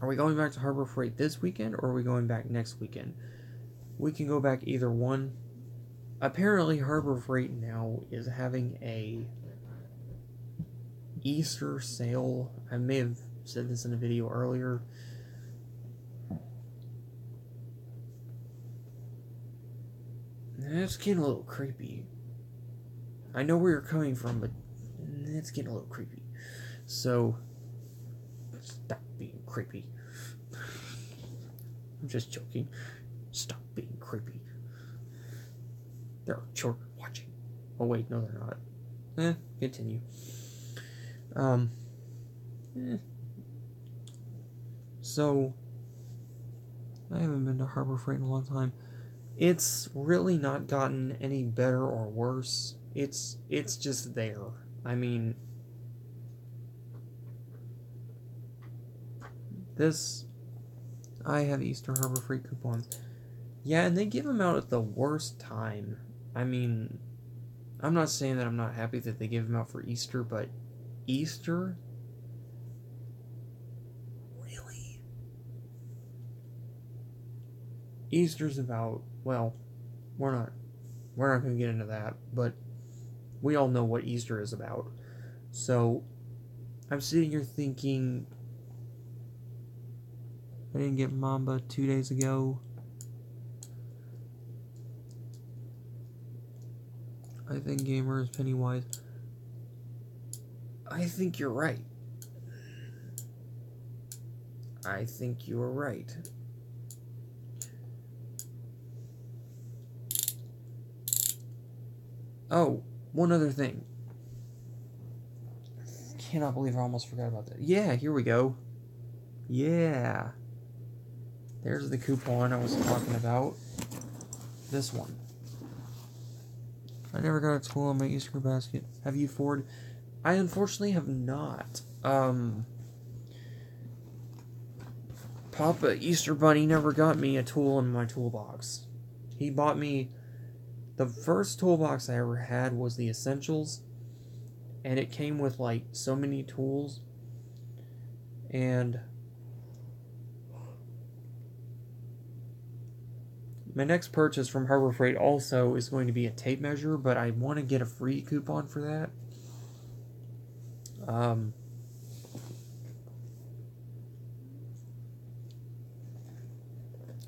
Are we going back to Harbor Freight this weekend, or are we going back next weekend? We can go back either one. Apparently, Harbor Freight now is having a Easter sale. I may have said this in a video earlier. It's getting a little creepy. I know where you're coming from, but it's getting a little creepy. So, stop being creepy. I'm just joking. Stop being creepy. There are children watching. Oh wait, no they're not. Continue. So, I haven't been to Harbor Freight in a long time. It's really not gotten any better or worse. It's just there. I mean, I have Easter Harbor Freight coupons. Yeah, and they give them out at the worst time. I mean, I'm not saying that I'm not happy that they give them out for Easter, but Easter? Easter's about, well, we're not going to get into that, but we all know what Easter is about. So I'm sitting here thinking, I didn't get Mamba 2 days ago. I think Gamer is Pennywise. I think you're right. I think you're right. Oh, one other thing. Cannot believe I almost forgot about that. Yeah, here we go. Yeah. There's the coupon I was talking about. This one. I never got a tool in my Easter basket. Have you, Ford? I unfortunately have not. Papa Easter Bunny never got me a tool in my toolbox. He bought me... The first toolbox I ever had was the Essentials. And it came with, like, so many tools. And... my next purchase from Harbor Freight also is going to be a tape measure, but I want to get a free coupon for that.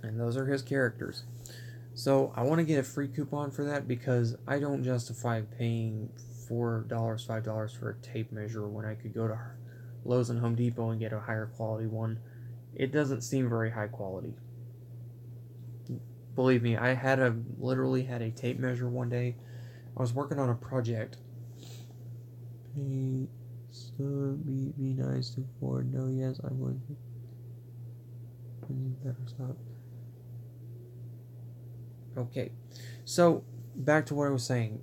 And those are his characters. So I want to get a free coupon for that because I don't justify paying $4, $5 for a tape measure when I could go to Lowe's and Home Depot and get a higher quality one. It doesn't seem very high quality. Believe me, I literally had a tape measure one day. I was working on a project. Hey, so be nice to Ford. No, yes, I would. You better stop. Okay, so back to what I was saying.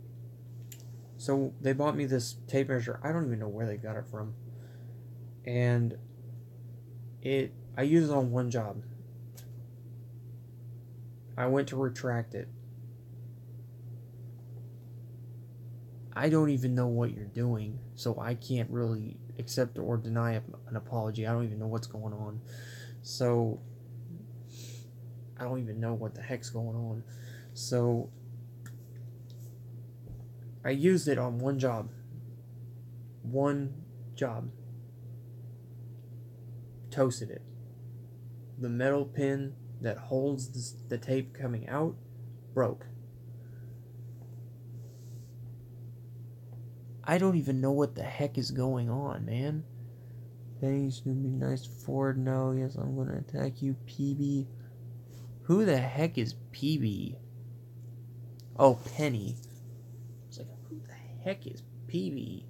So they bought me this tape measure. I don't even know where they got it from. And I used it on one job. I went to retract it. I don't even know what you're doing, so I can't really accept or deny an apology. I don't even know what's going on. So, I don't even know what the heck's going on. So, I used it on one job. One job. Toasted it. The metal pin that holds the tape coming out broke. I don't even know what the heck is going on, man. Penny's gonna be nice to Ford. No, yes, I'm gonna attack you, PB. Who the heck is PB? Oh, Penny. I was like, who the heck is PB?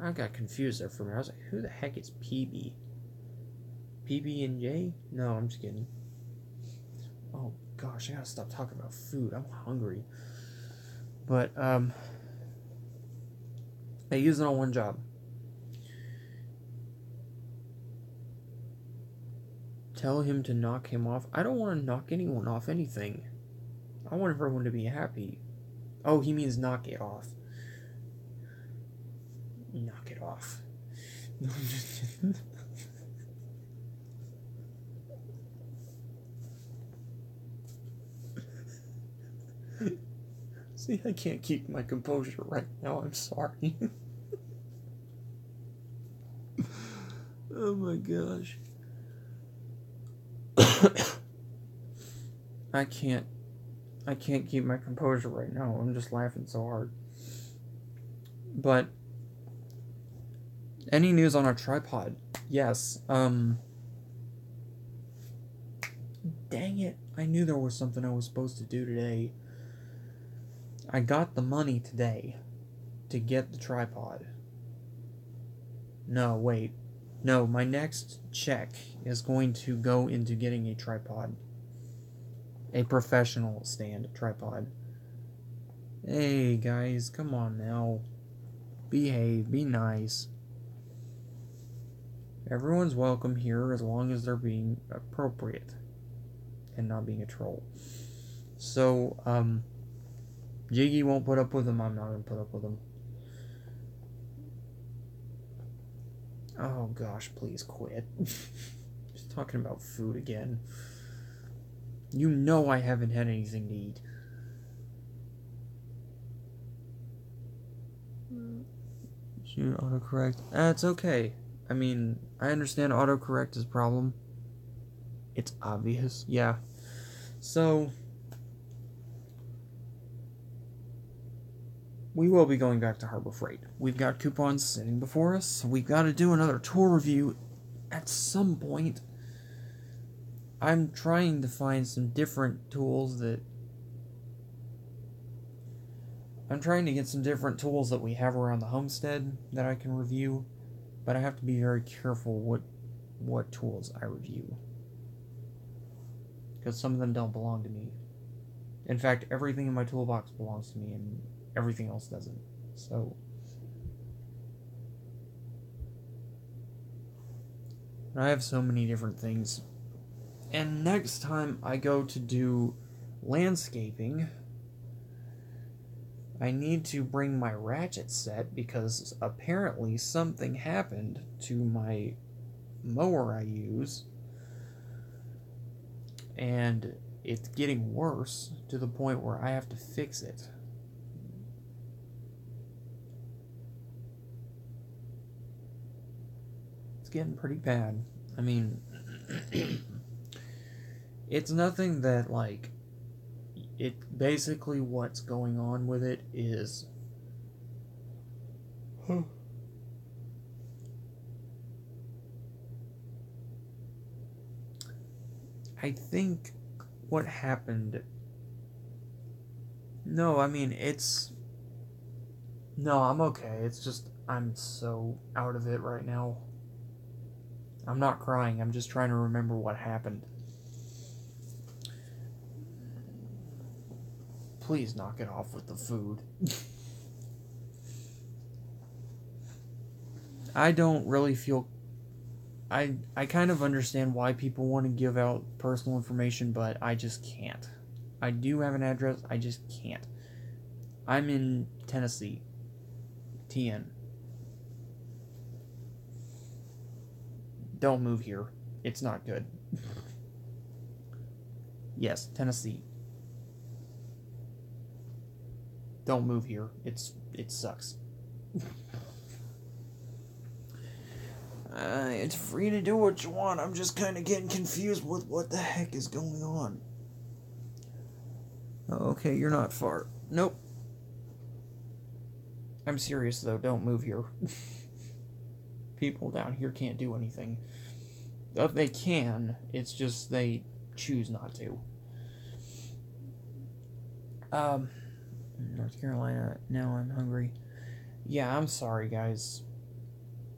I got confused there for a minute. I was like, who the heck is PB? PB and J? No, I'm just kidding. Oh gosh, I gotta stop talking about food. I'm hungry. But I use it on one job. Tell him to knock him off. I don't want to knock anyone off anything. I want everyone to be happy. Oh, he means knock it off. Knock it off. See, I can't keep my composure right now. I'm sorry. Oh my gosh. I can't keep my composure right now. I'm just laughing so hard. But any news on our tripod? Yes. Dang it. I knew there was something I was supposed to do today. I got the money today to get the tripod. No, wait. No, my next check is going to go into getting a tripod. A professional stand tripod. Hey, guys, come on now. Behave, be nice. Everyone's welcome here as long as they're being appropriate and not being a troll. So, Jiggy won't put up with them. I'm not going to put up with them. Oh gosh, please quit. Just talking about food again. You know I haven't had anything to eat. Shoot, autocorrect. It's okay. I mean, I understand autocorrect is a problem. It's obvious, yeah. So, we will be going back to Harbor Freight. We've got coupons sitting before us. We've got to do another tour review at some point. I'm trying to find some different tools that... I'm trying to get some different tools that we have around the homestead that I can review, but I have to be very careful what tools I review, because some of them don't belong to me. In fact, everything in my toolbox belongs to me, and everything else doesn't. So, I have so many different things. And next time I go to do landscaping, I need to bring my ratchet set, because apparently something happened to my mower I use, and it's getting worse to the point where I have to fix it. It's getting pretty bad. I mean, it's nothing that, like, it basically what's going on with it is I think what happened... No, I mean, it's... No, I'm okay. It's just, I'm so out of it right now. I'm not crying. I'm just trying to remember what happened. Please knock it off with the food. I don't really feel... I kind of understand why people want to give out personal information, but I just can't. I do have an address, I just can't. I'm in Tennessee. TN. Don't move here. It's not good. Yes, Tennessee. Don't move here. It sucks. It's free to do what you want. I'm just kind of getting confused with what the heck is going on. Okay, you're not far. Nope. I'm serious, though. Don't move here. People down here can't do anything. They can. It's just they choose not to. North Carolina. Now I'm hungry. Yeah, I'm sorry, guys.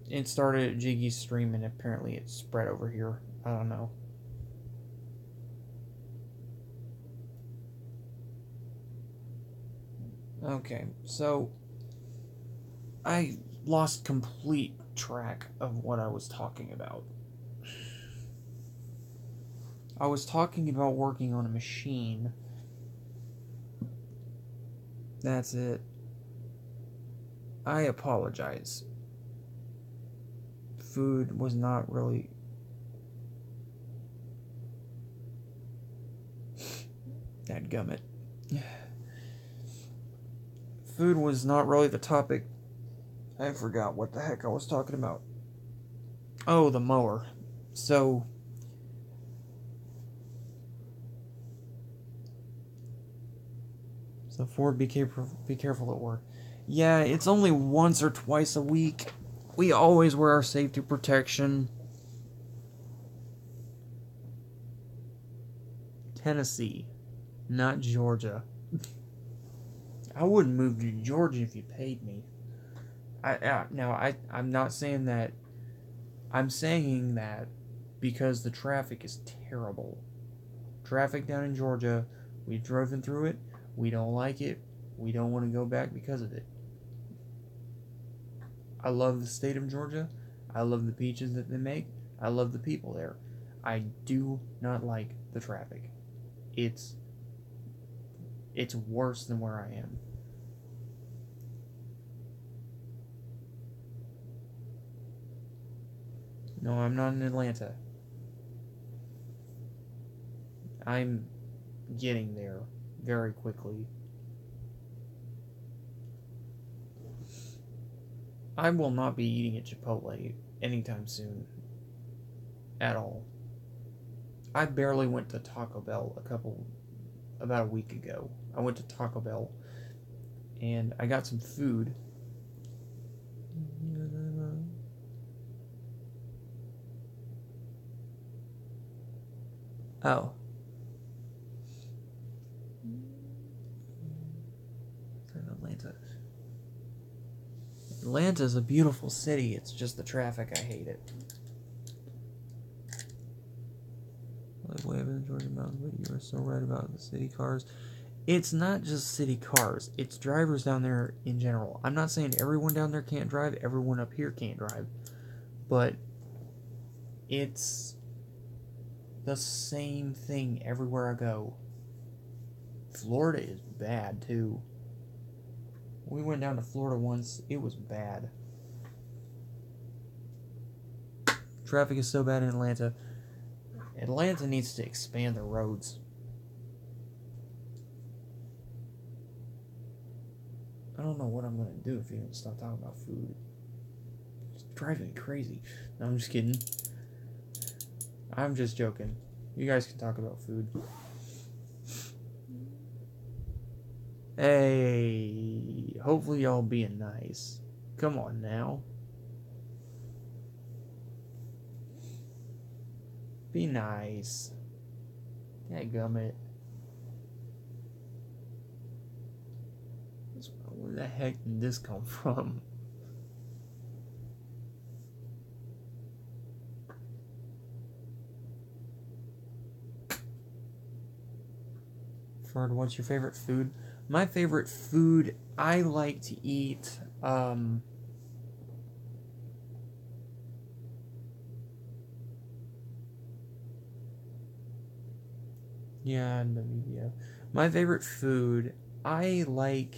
It started at Jiggy's stream, and apparently it spread over here. I don't know. Okay, so I lost complete track of what I was talking about. I was talking about working on a machine. That's it. I apologize. Food was not really... Dadgummit. Food was not really the topic. I forgot what the heck I was talking about. Oh, the mower. So... Ford, be careful at work. Yeah, it's only once or twice a week. We always wear our safety protection. Tennessee, not Georgia. I wouldn't move to Georgia if you paid me. I'm not saying that. I'm saying that because the traffic is terrible. Traffic down in Georgia, we've driven through it. We don't like it. We don't want to go back because of it. I love the state of Georgia. I love the peaches that they make. I love the people there. I do not like the traffic. It's worse than where I am. No, I'm not in Atlanta. I'm getting there very quickly. I will not be eating at Chipotle anytime soon. At all. I barely went to Taco Bell about a week ago. I went to Taco Bell and I got some food. Oh. Atlanta. Atlanta's a beautiful city. It's just the traffic. I hate it. Like way up in the Georgia mountains, but you are so right about the city cars. It's not just city cars. It's drivers down there in general. I'm not saying everyone down there can't drive. Everyone up here can't drive. But it's the same thing everywhere I go. Florida is bad, too. We went down to Florida once. It was bad. Traffic is so bad in Atlanta. Atlanta needs to expand the roads. I don't know what I'm going to do if you don't stop talking about food. It's driving me crazy. No, I'm just kidding. I'm just joking. You guys can talk about food. Hey, hopefully y'all being nice. Come on now. Be nice. Dadgummit. Where the heck did this come from? Ferd, what's your favorite food? My favorite food, I like to eat, yeah, Namibia. My favorite food, I like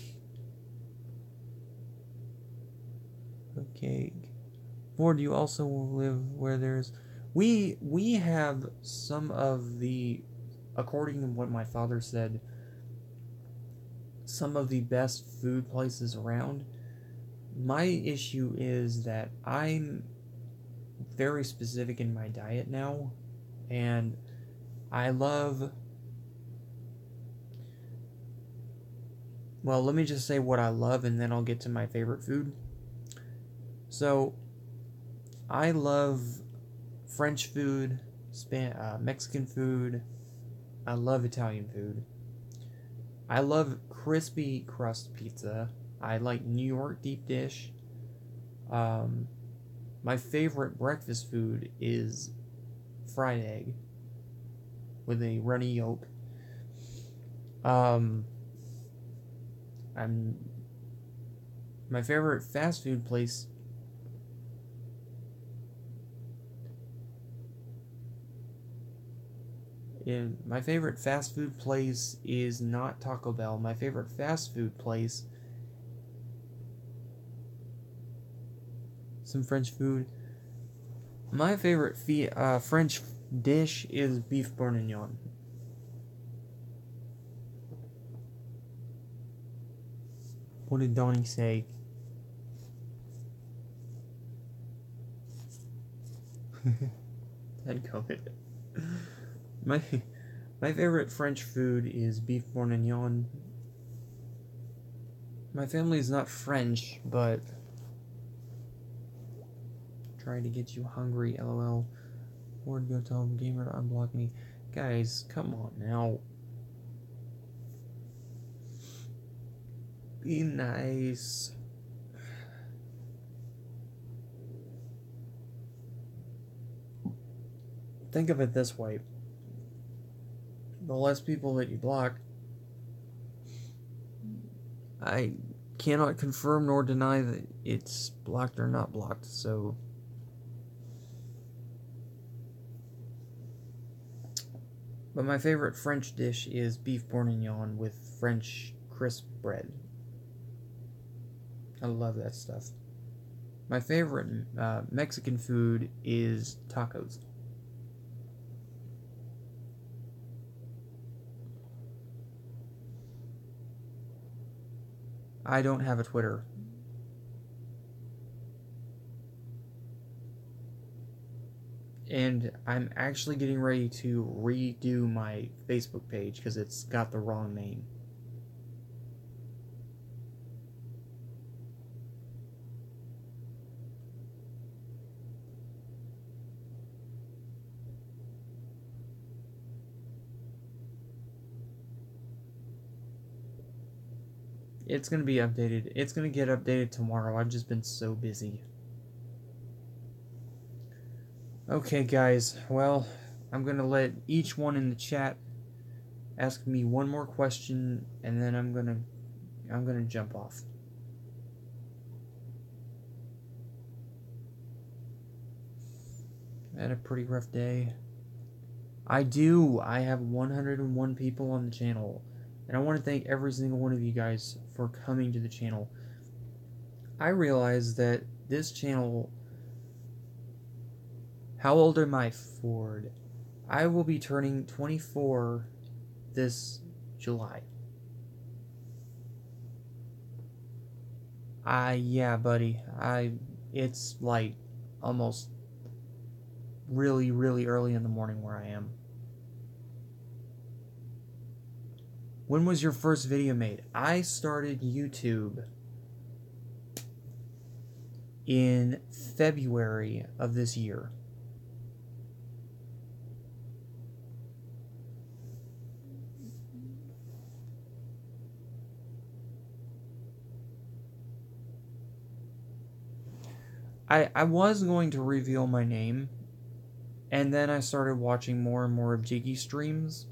cake. Ford, you also live where there's... We have some of the, according to what my father said, some of the best food places around. My issue is that I'm very specific in my diet now, and I love... Well, let me just say what I love, and then I'll get to my favorite food. So, I love French food, Mexican food. I love Italian food. I love crispy crust pizza. I like New York deep dish. My favorite breakfast food is fried egg with a runny yolk. My favorite fast food place. My favorite fast food place is not Taco Bell. My favorite fast food place, some French food. My favorite French dish is beef bourguignon. What did Donnie say? Dadgummit. My favorite French food is beef bourguignon. My family is not French, but trying to get you hungry, lol. Word, go tell gamer to unblock me. Guys, come on now. Be nice. Think of it this way. The less people that you block, I cannot confirm nor deny that it's blocked or not blocked, so... But my favorite French dish is beef bourguignon with French crisp bread. I love that stuff. My favorite Mexican food is tacos. I don't have a Twitter. And I'm actually getting ready to redo my Facebook page because it's got the wrong name. It's going to be updated. It's going to get updated tomorrow. I've just been so busy. Okay, guys. Well, I'm going to let each one in the chat ask me one more question, and then I'm going to jump off. I had a pretty rough day. I do. I have 101 people on the channel. And I want to thank every single one of you guys for coming to the channel. I realize that this channel... How old am I, Ford? I will be turning 24 this July. Yeah, buddy. It's like almost really, really early in the morning where I am. When was your first video made? I started YouTube in February of this year. I was going to reveal my name, and then I started watching more and more of Jiggy streams.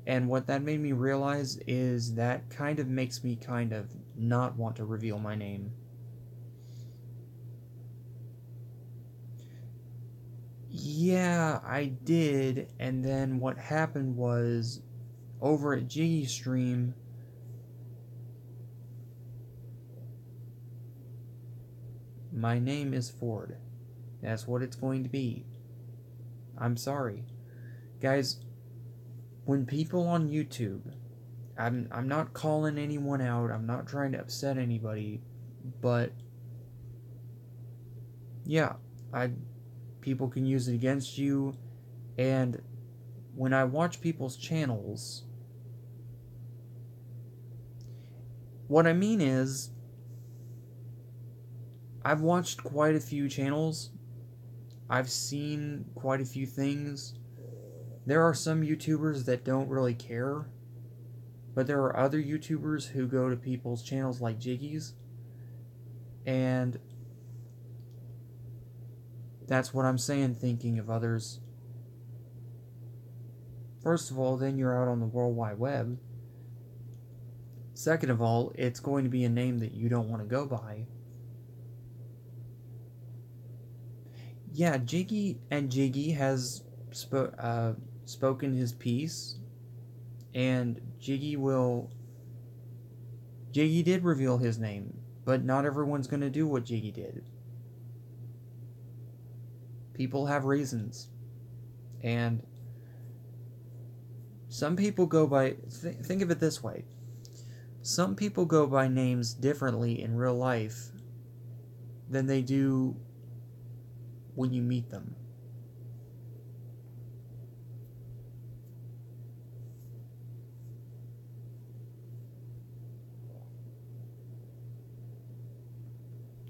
And what that made me realize is that kind of makes me kind of not want to reveal my name. Yeah, I did, and then what happened was, over at Jiggy Stream, my name is Ford. That's what it's going to be. I'm sorry. Guys, when people on YouTube, I'm not calling anyone out, I'm not trying to upset anybody, but yeah, people can use it against you, and when I watch people's channels, what I mean is, I've watched quite a few channels, I've seen quite a few things. There are some YouTubers that don't really care, but there are other YouTubers who go to people's channels like Jiggy's, and that's what I'm saying, thinking of others. First of all, then you're out on the World Wide Web. Second of all, it's going to be a name that you don't want to go by. Yeah, Jiggy has spoken his piece, and Jiggy did reveal his name, but not everyone's going to do what Jiggy did. People have reasons, and some people go by... think of it this way. Some people go by names differently in real life than they do when you meet them.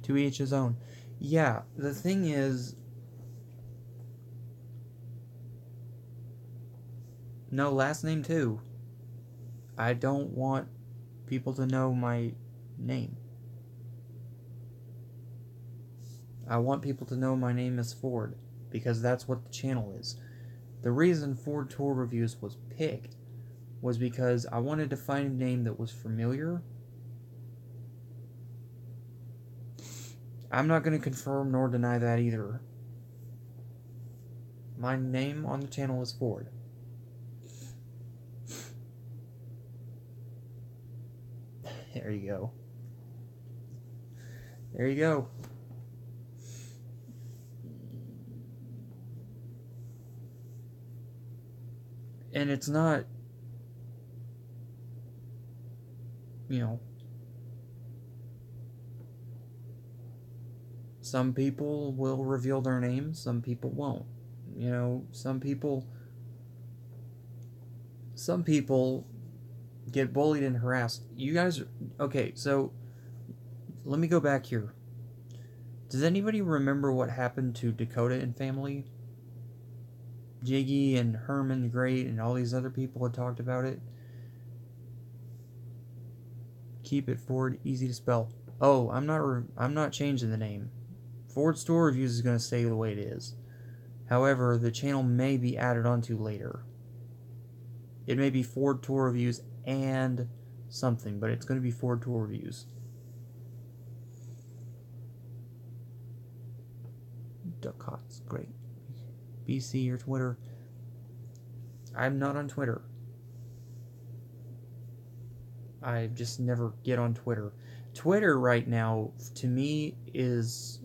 To each his own. Yeah, the thing is... No, last name too. I don't want people to know my name. I want people to know my name is Ford, because that's what the channel is. The reason Ford Tour Reviews was picked was because I wanted to find a name that was familiar. I'm not going to confirm nor deny that either. My name on the channel is Ford. There you go. There you go. And it's not, you know, some people will reveal their names, some people won't. You know, some people get bullied and harassed. You guys, okay, so let me go back here. Does anybody remember what happened to Dakota and family? Jiggy and Herman Great and all these other people had talked about it. Keep it Ford, easy to spell. Oh, I'm not changing the name. Ford Store Reviews is going to stay the way it is. However, the channel may be added onto later. It may be Ford Tour Reviews and something, but it's going to be Ford Tour Reviews. Duckhots, great. BC or Twitter. I'm not on Twitter. I just never get on Twitter. Twitter right now, to me, is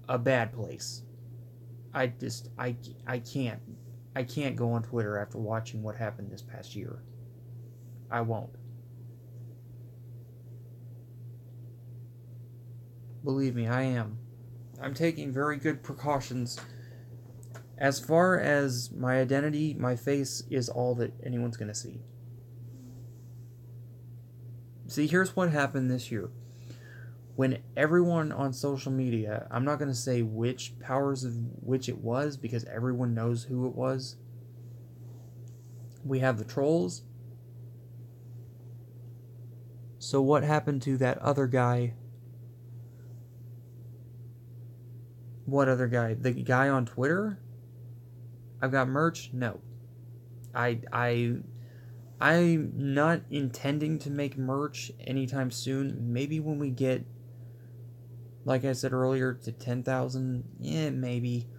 a bad place. I can't go on Twitter after watching what happened this past year. I won't. Believe me, I am. I'm taking very good precautions. As far as my identity, my face is all that anyone's going to see. See, here's what happened this year. When everyone on social media, I'm not going to say which powers of which it was because everyone knows who it was. We have the trolls. So what happened to that other guy? What other guy? The guy on Twitter? I've got merch? No. I'm not intending to make merch anytime soon. Maybe when we get, like I said earlier, to 10,000. Yeah, maybe.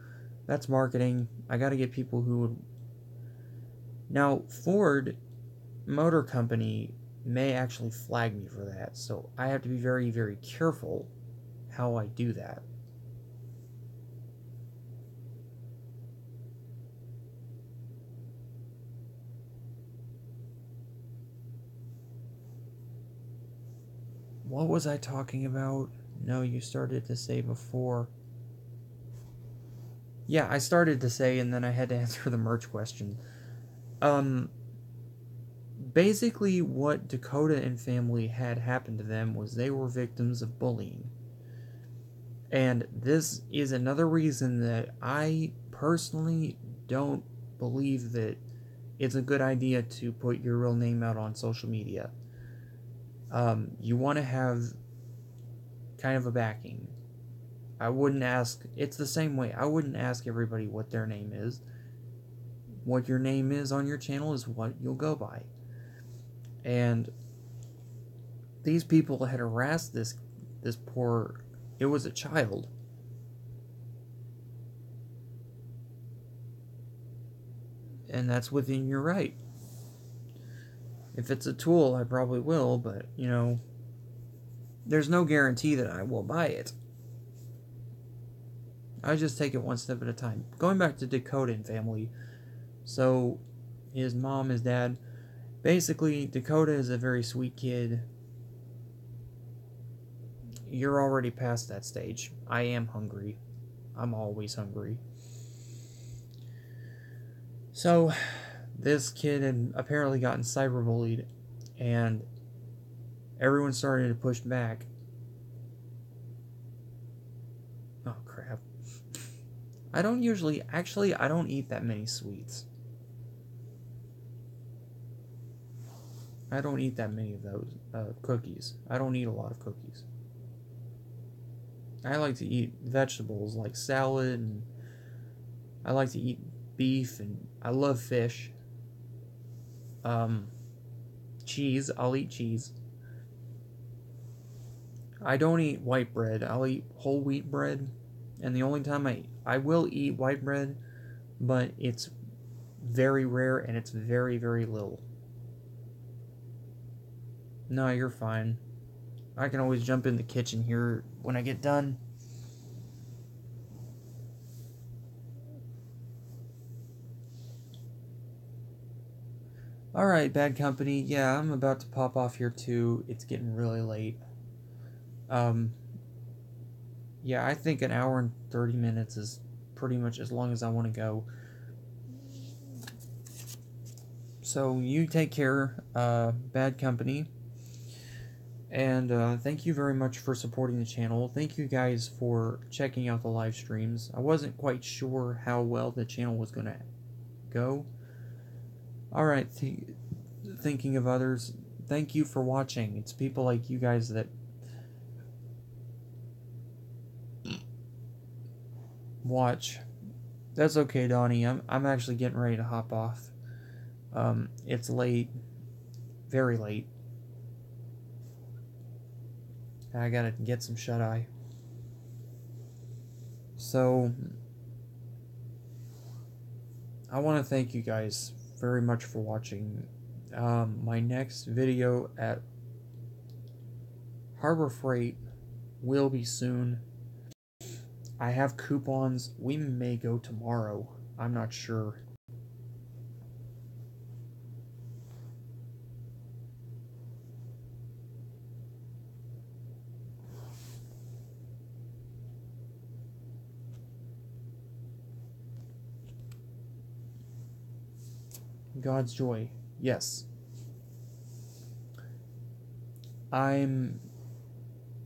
That's marketing. I gotta get people who would... Now, Ford Motor Company may actually flag me for that, so I have to be very, very careful how I do that. What was I talking about? No, you started to say before. Yeah, I started to say, and then I had to answer the merch question. Basically, what Dakota and family had happened to them was they were victims of bullying. And this is another reason that I personally don't believe that it's a good idea to put your real name out on social media. You want to have kind of a backing. I wouldn't ask, it's the same way, I wouldn't ask everybody what their name is. What your name is on your channel is what you'll go by. And these people had harassed this poor, it was a child. And that's within your right. If it's a tool, I probably will, but, you know, there's no guarantee that I will buy it. I just take it one step at a time. Going back to Dakota and family, so his mom, his dad, basically, Dakota is a very sweet kid. You're already past that stage. I am hungry. I'm always hungry. So, this kid had apparently gotten cyberbullied, and everyone started to push back. Oh, crap. I don't usually... Actually, I don't eat that many sweets. I don't eat that many of those cookies. I don't eat a lot of cookies. I like to eat vegetables like salad, and I like to eat beef, and I love fish. Cheese, I'll eat cheese. I don't eat white bread. I'll eat whole wheat bread, and the only time I will eat white bread, but it's very rare and it's very, very little. No, you're fine. I can always jump in the kitchen here when I get done. Alright, Bad Company. Yeah, I'm about to pop off here too. It's getting really late. Yeah, I think an hour and 30 minutes is pretty much as long as I want to go. So you take care, Bad Company. And thank you very much for supporting the channel. Thank you guys for checking out the live streams. I wasn't quite sure how well the channel was going to go. Alright, thinking of others, thank you for watching. It's people like you guys that watch. That's okay, Donnie. I'm actually getting ready to hop off. It's late. Very late. I gotta get some shut-eye. So, I want to thank you guys very much for watching. My next video at Harbor Freight will be soon. I have coupons. We may go tomorrow. I'm not sure. God's joy. Yes.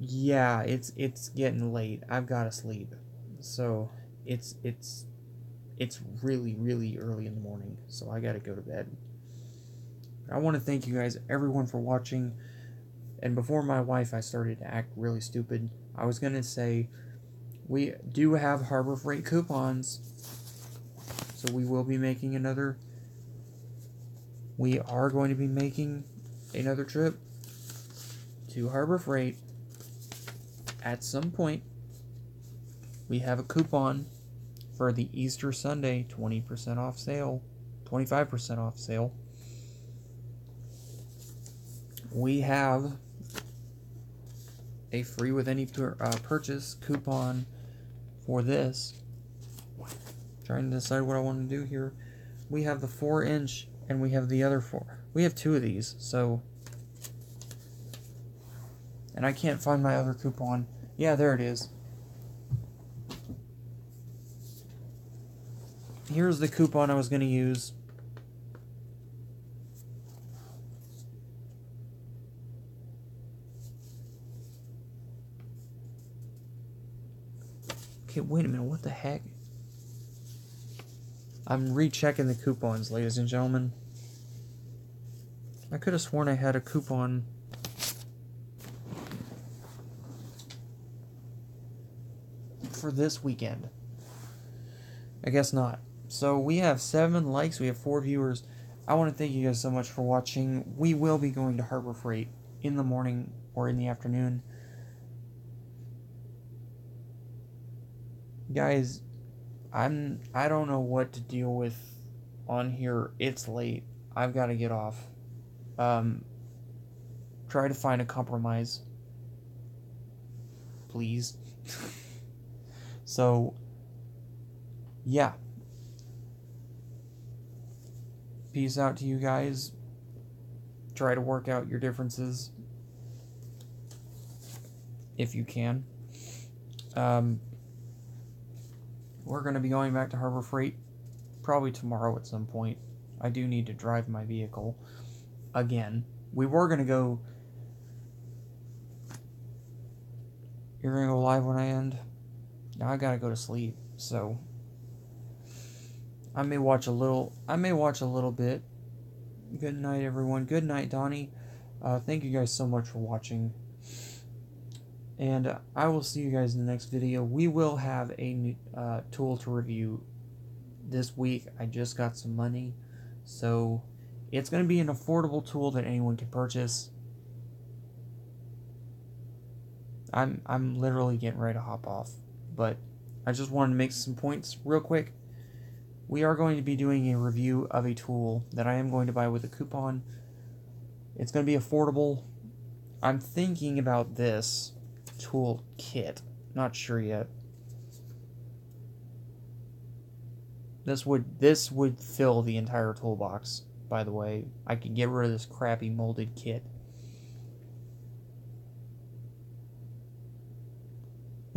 Yeah, it's getting late. I've got to sleep. So, it's really, really early in the morning. So, I got to go to bed. I want to thank you guys, everyone, for watching. And before my wife, I started to act really stupid. I was going to say, we do have Harbor Freight coupons. So, we will be making another... We are going to be making another trip to Harbor Freight at some point. We have a coupon for the Easter Sunday 20% off sale, 25% off sale. We have a free with any purchase coupon for this. Trying to decide what I want to do here. We have the 4-inch and we have the other 4. We have 2 of these, so... And I can't find my other coupon. Yeah, there it is. Here's the coupon I was going to use. Okay, wait a minute. What the heck? I'm rechecking the coupons, ladies and gentlemen. I could have sworn I had a coupon. For this weekend. I guess not. So we have 7 likes, we have 4 viewers. I want to thank you guys so much for watching. We will be going to Harbor Freight in the morning or in the afternoon. Guys, I don't know what to deal with on here. It's late. I've got to get off. Try to find a compromise. Please. So, yeah. Peace out to you guys. Try to work out your differences if you can. We're going to be going back to Harbor Freight probably tomorrow at some point. I do need to drive my vehicle again. We were going to go... You're going to go live when I end? Now I got to go to sleep, so... I may watch a little bit. Good night, everyone. Good night, Donnie. Thank you guys so much for watching. And I will see you guys in the next video. We will have a new tool to review this week. I just got some money. So it's going to be an affordable tool that anyone can purchase. I'm literally getting ready to hop off. But I just wanted to make some points real quick. We are going to be doing a review of a tool that I am going to buy with a coupon. It's going to be affordable. I'm thinking about this tool kit. Not sure yet. This would fill the entire toolbox, by the way. I could get rid of this crappy molded kit.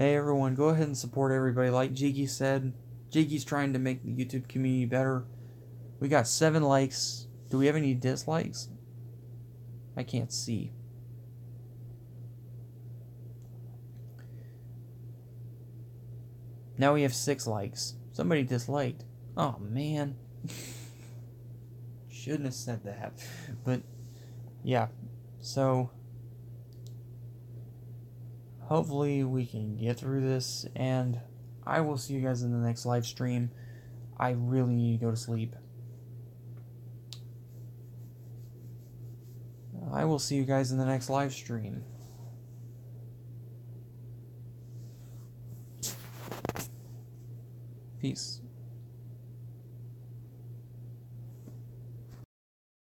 Hey everyone, go ahead and support everybody. Like Jiggy said, Jiggy's trying to make the YouTube community better. We got 7 likes. Do we have any dislikes? I can't see. Now we have 6 likes. Somebody disliked. Oh man. Shouldn't have said that. But yeah. So hopefully we can get through this, and I will see you guys in the next live stream. I really need to go to sleep. I will see you guys in the next live stream. Peace.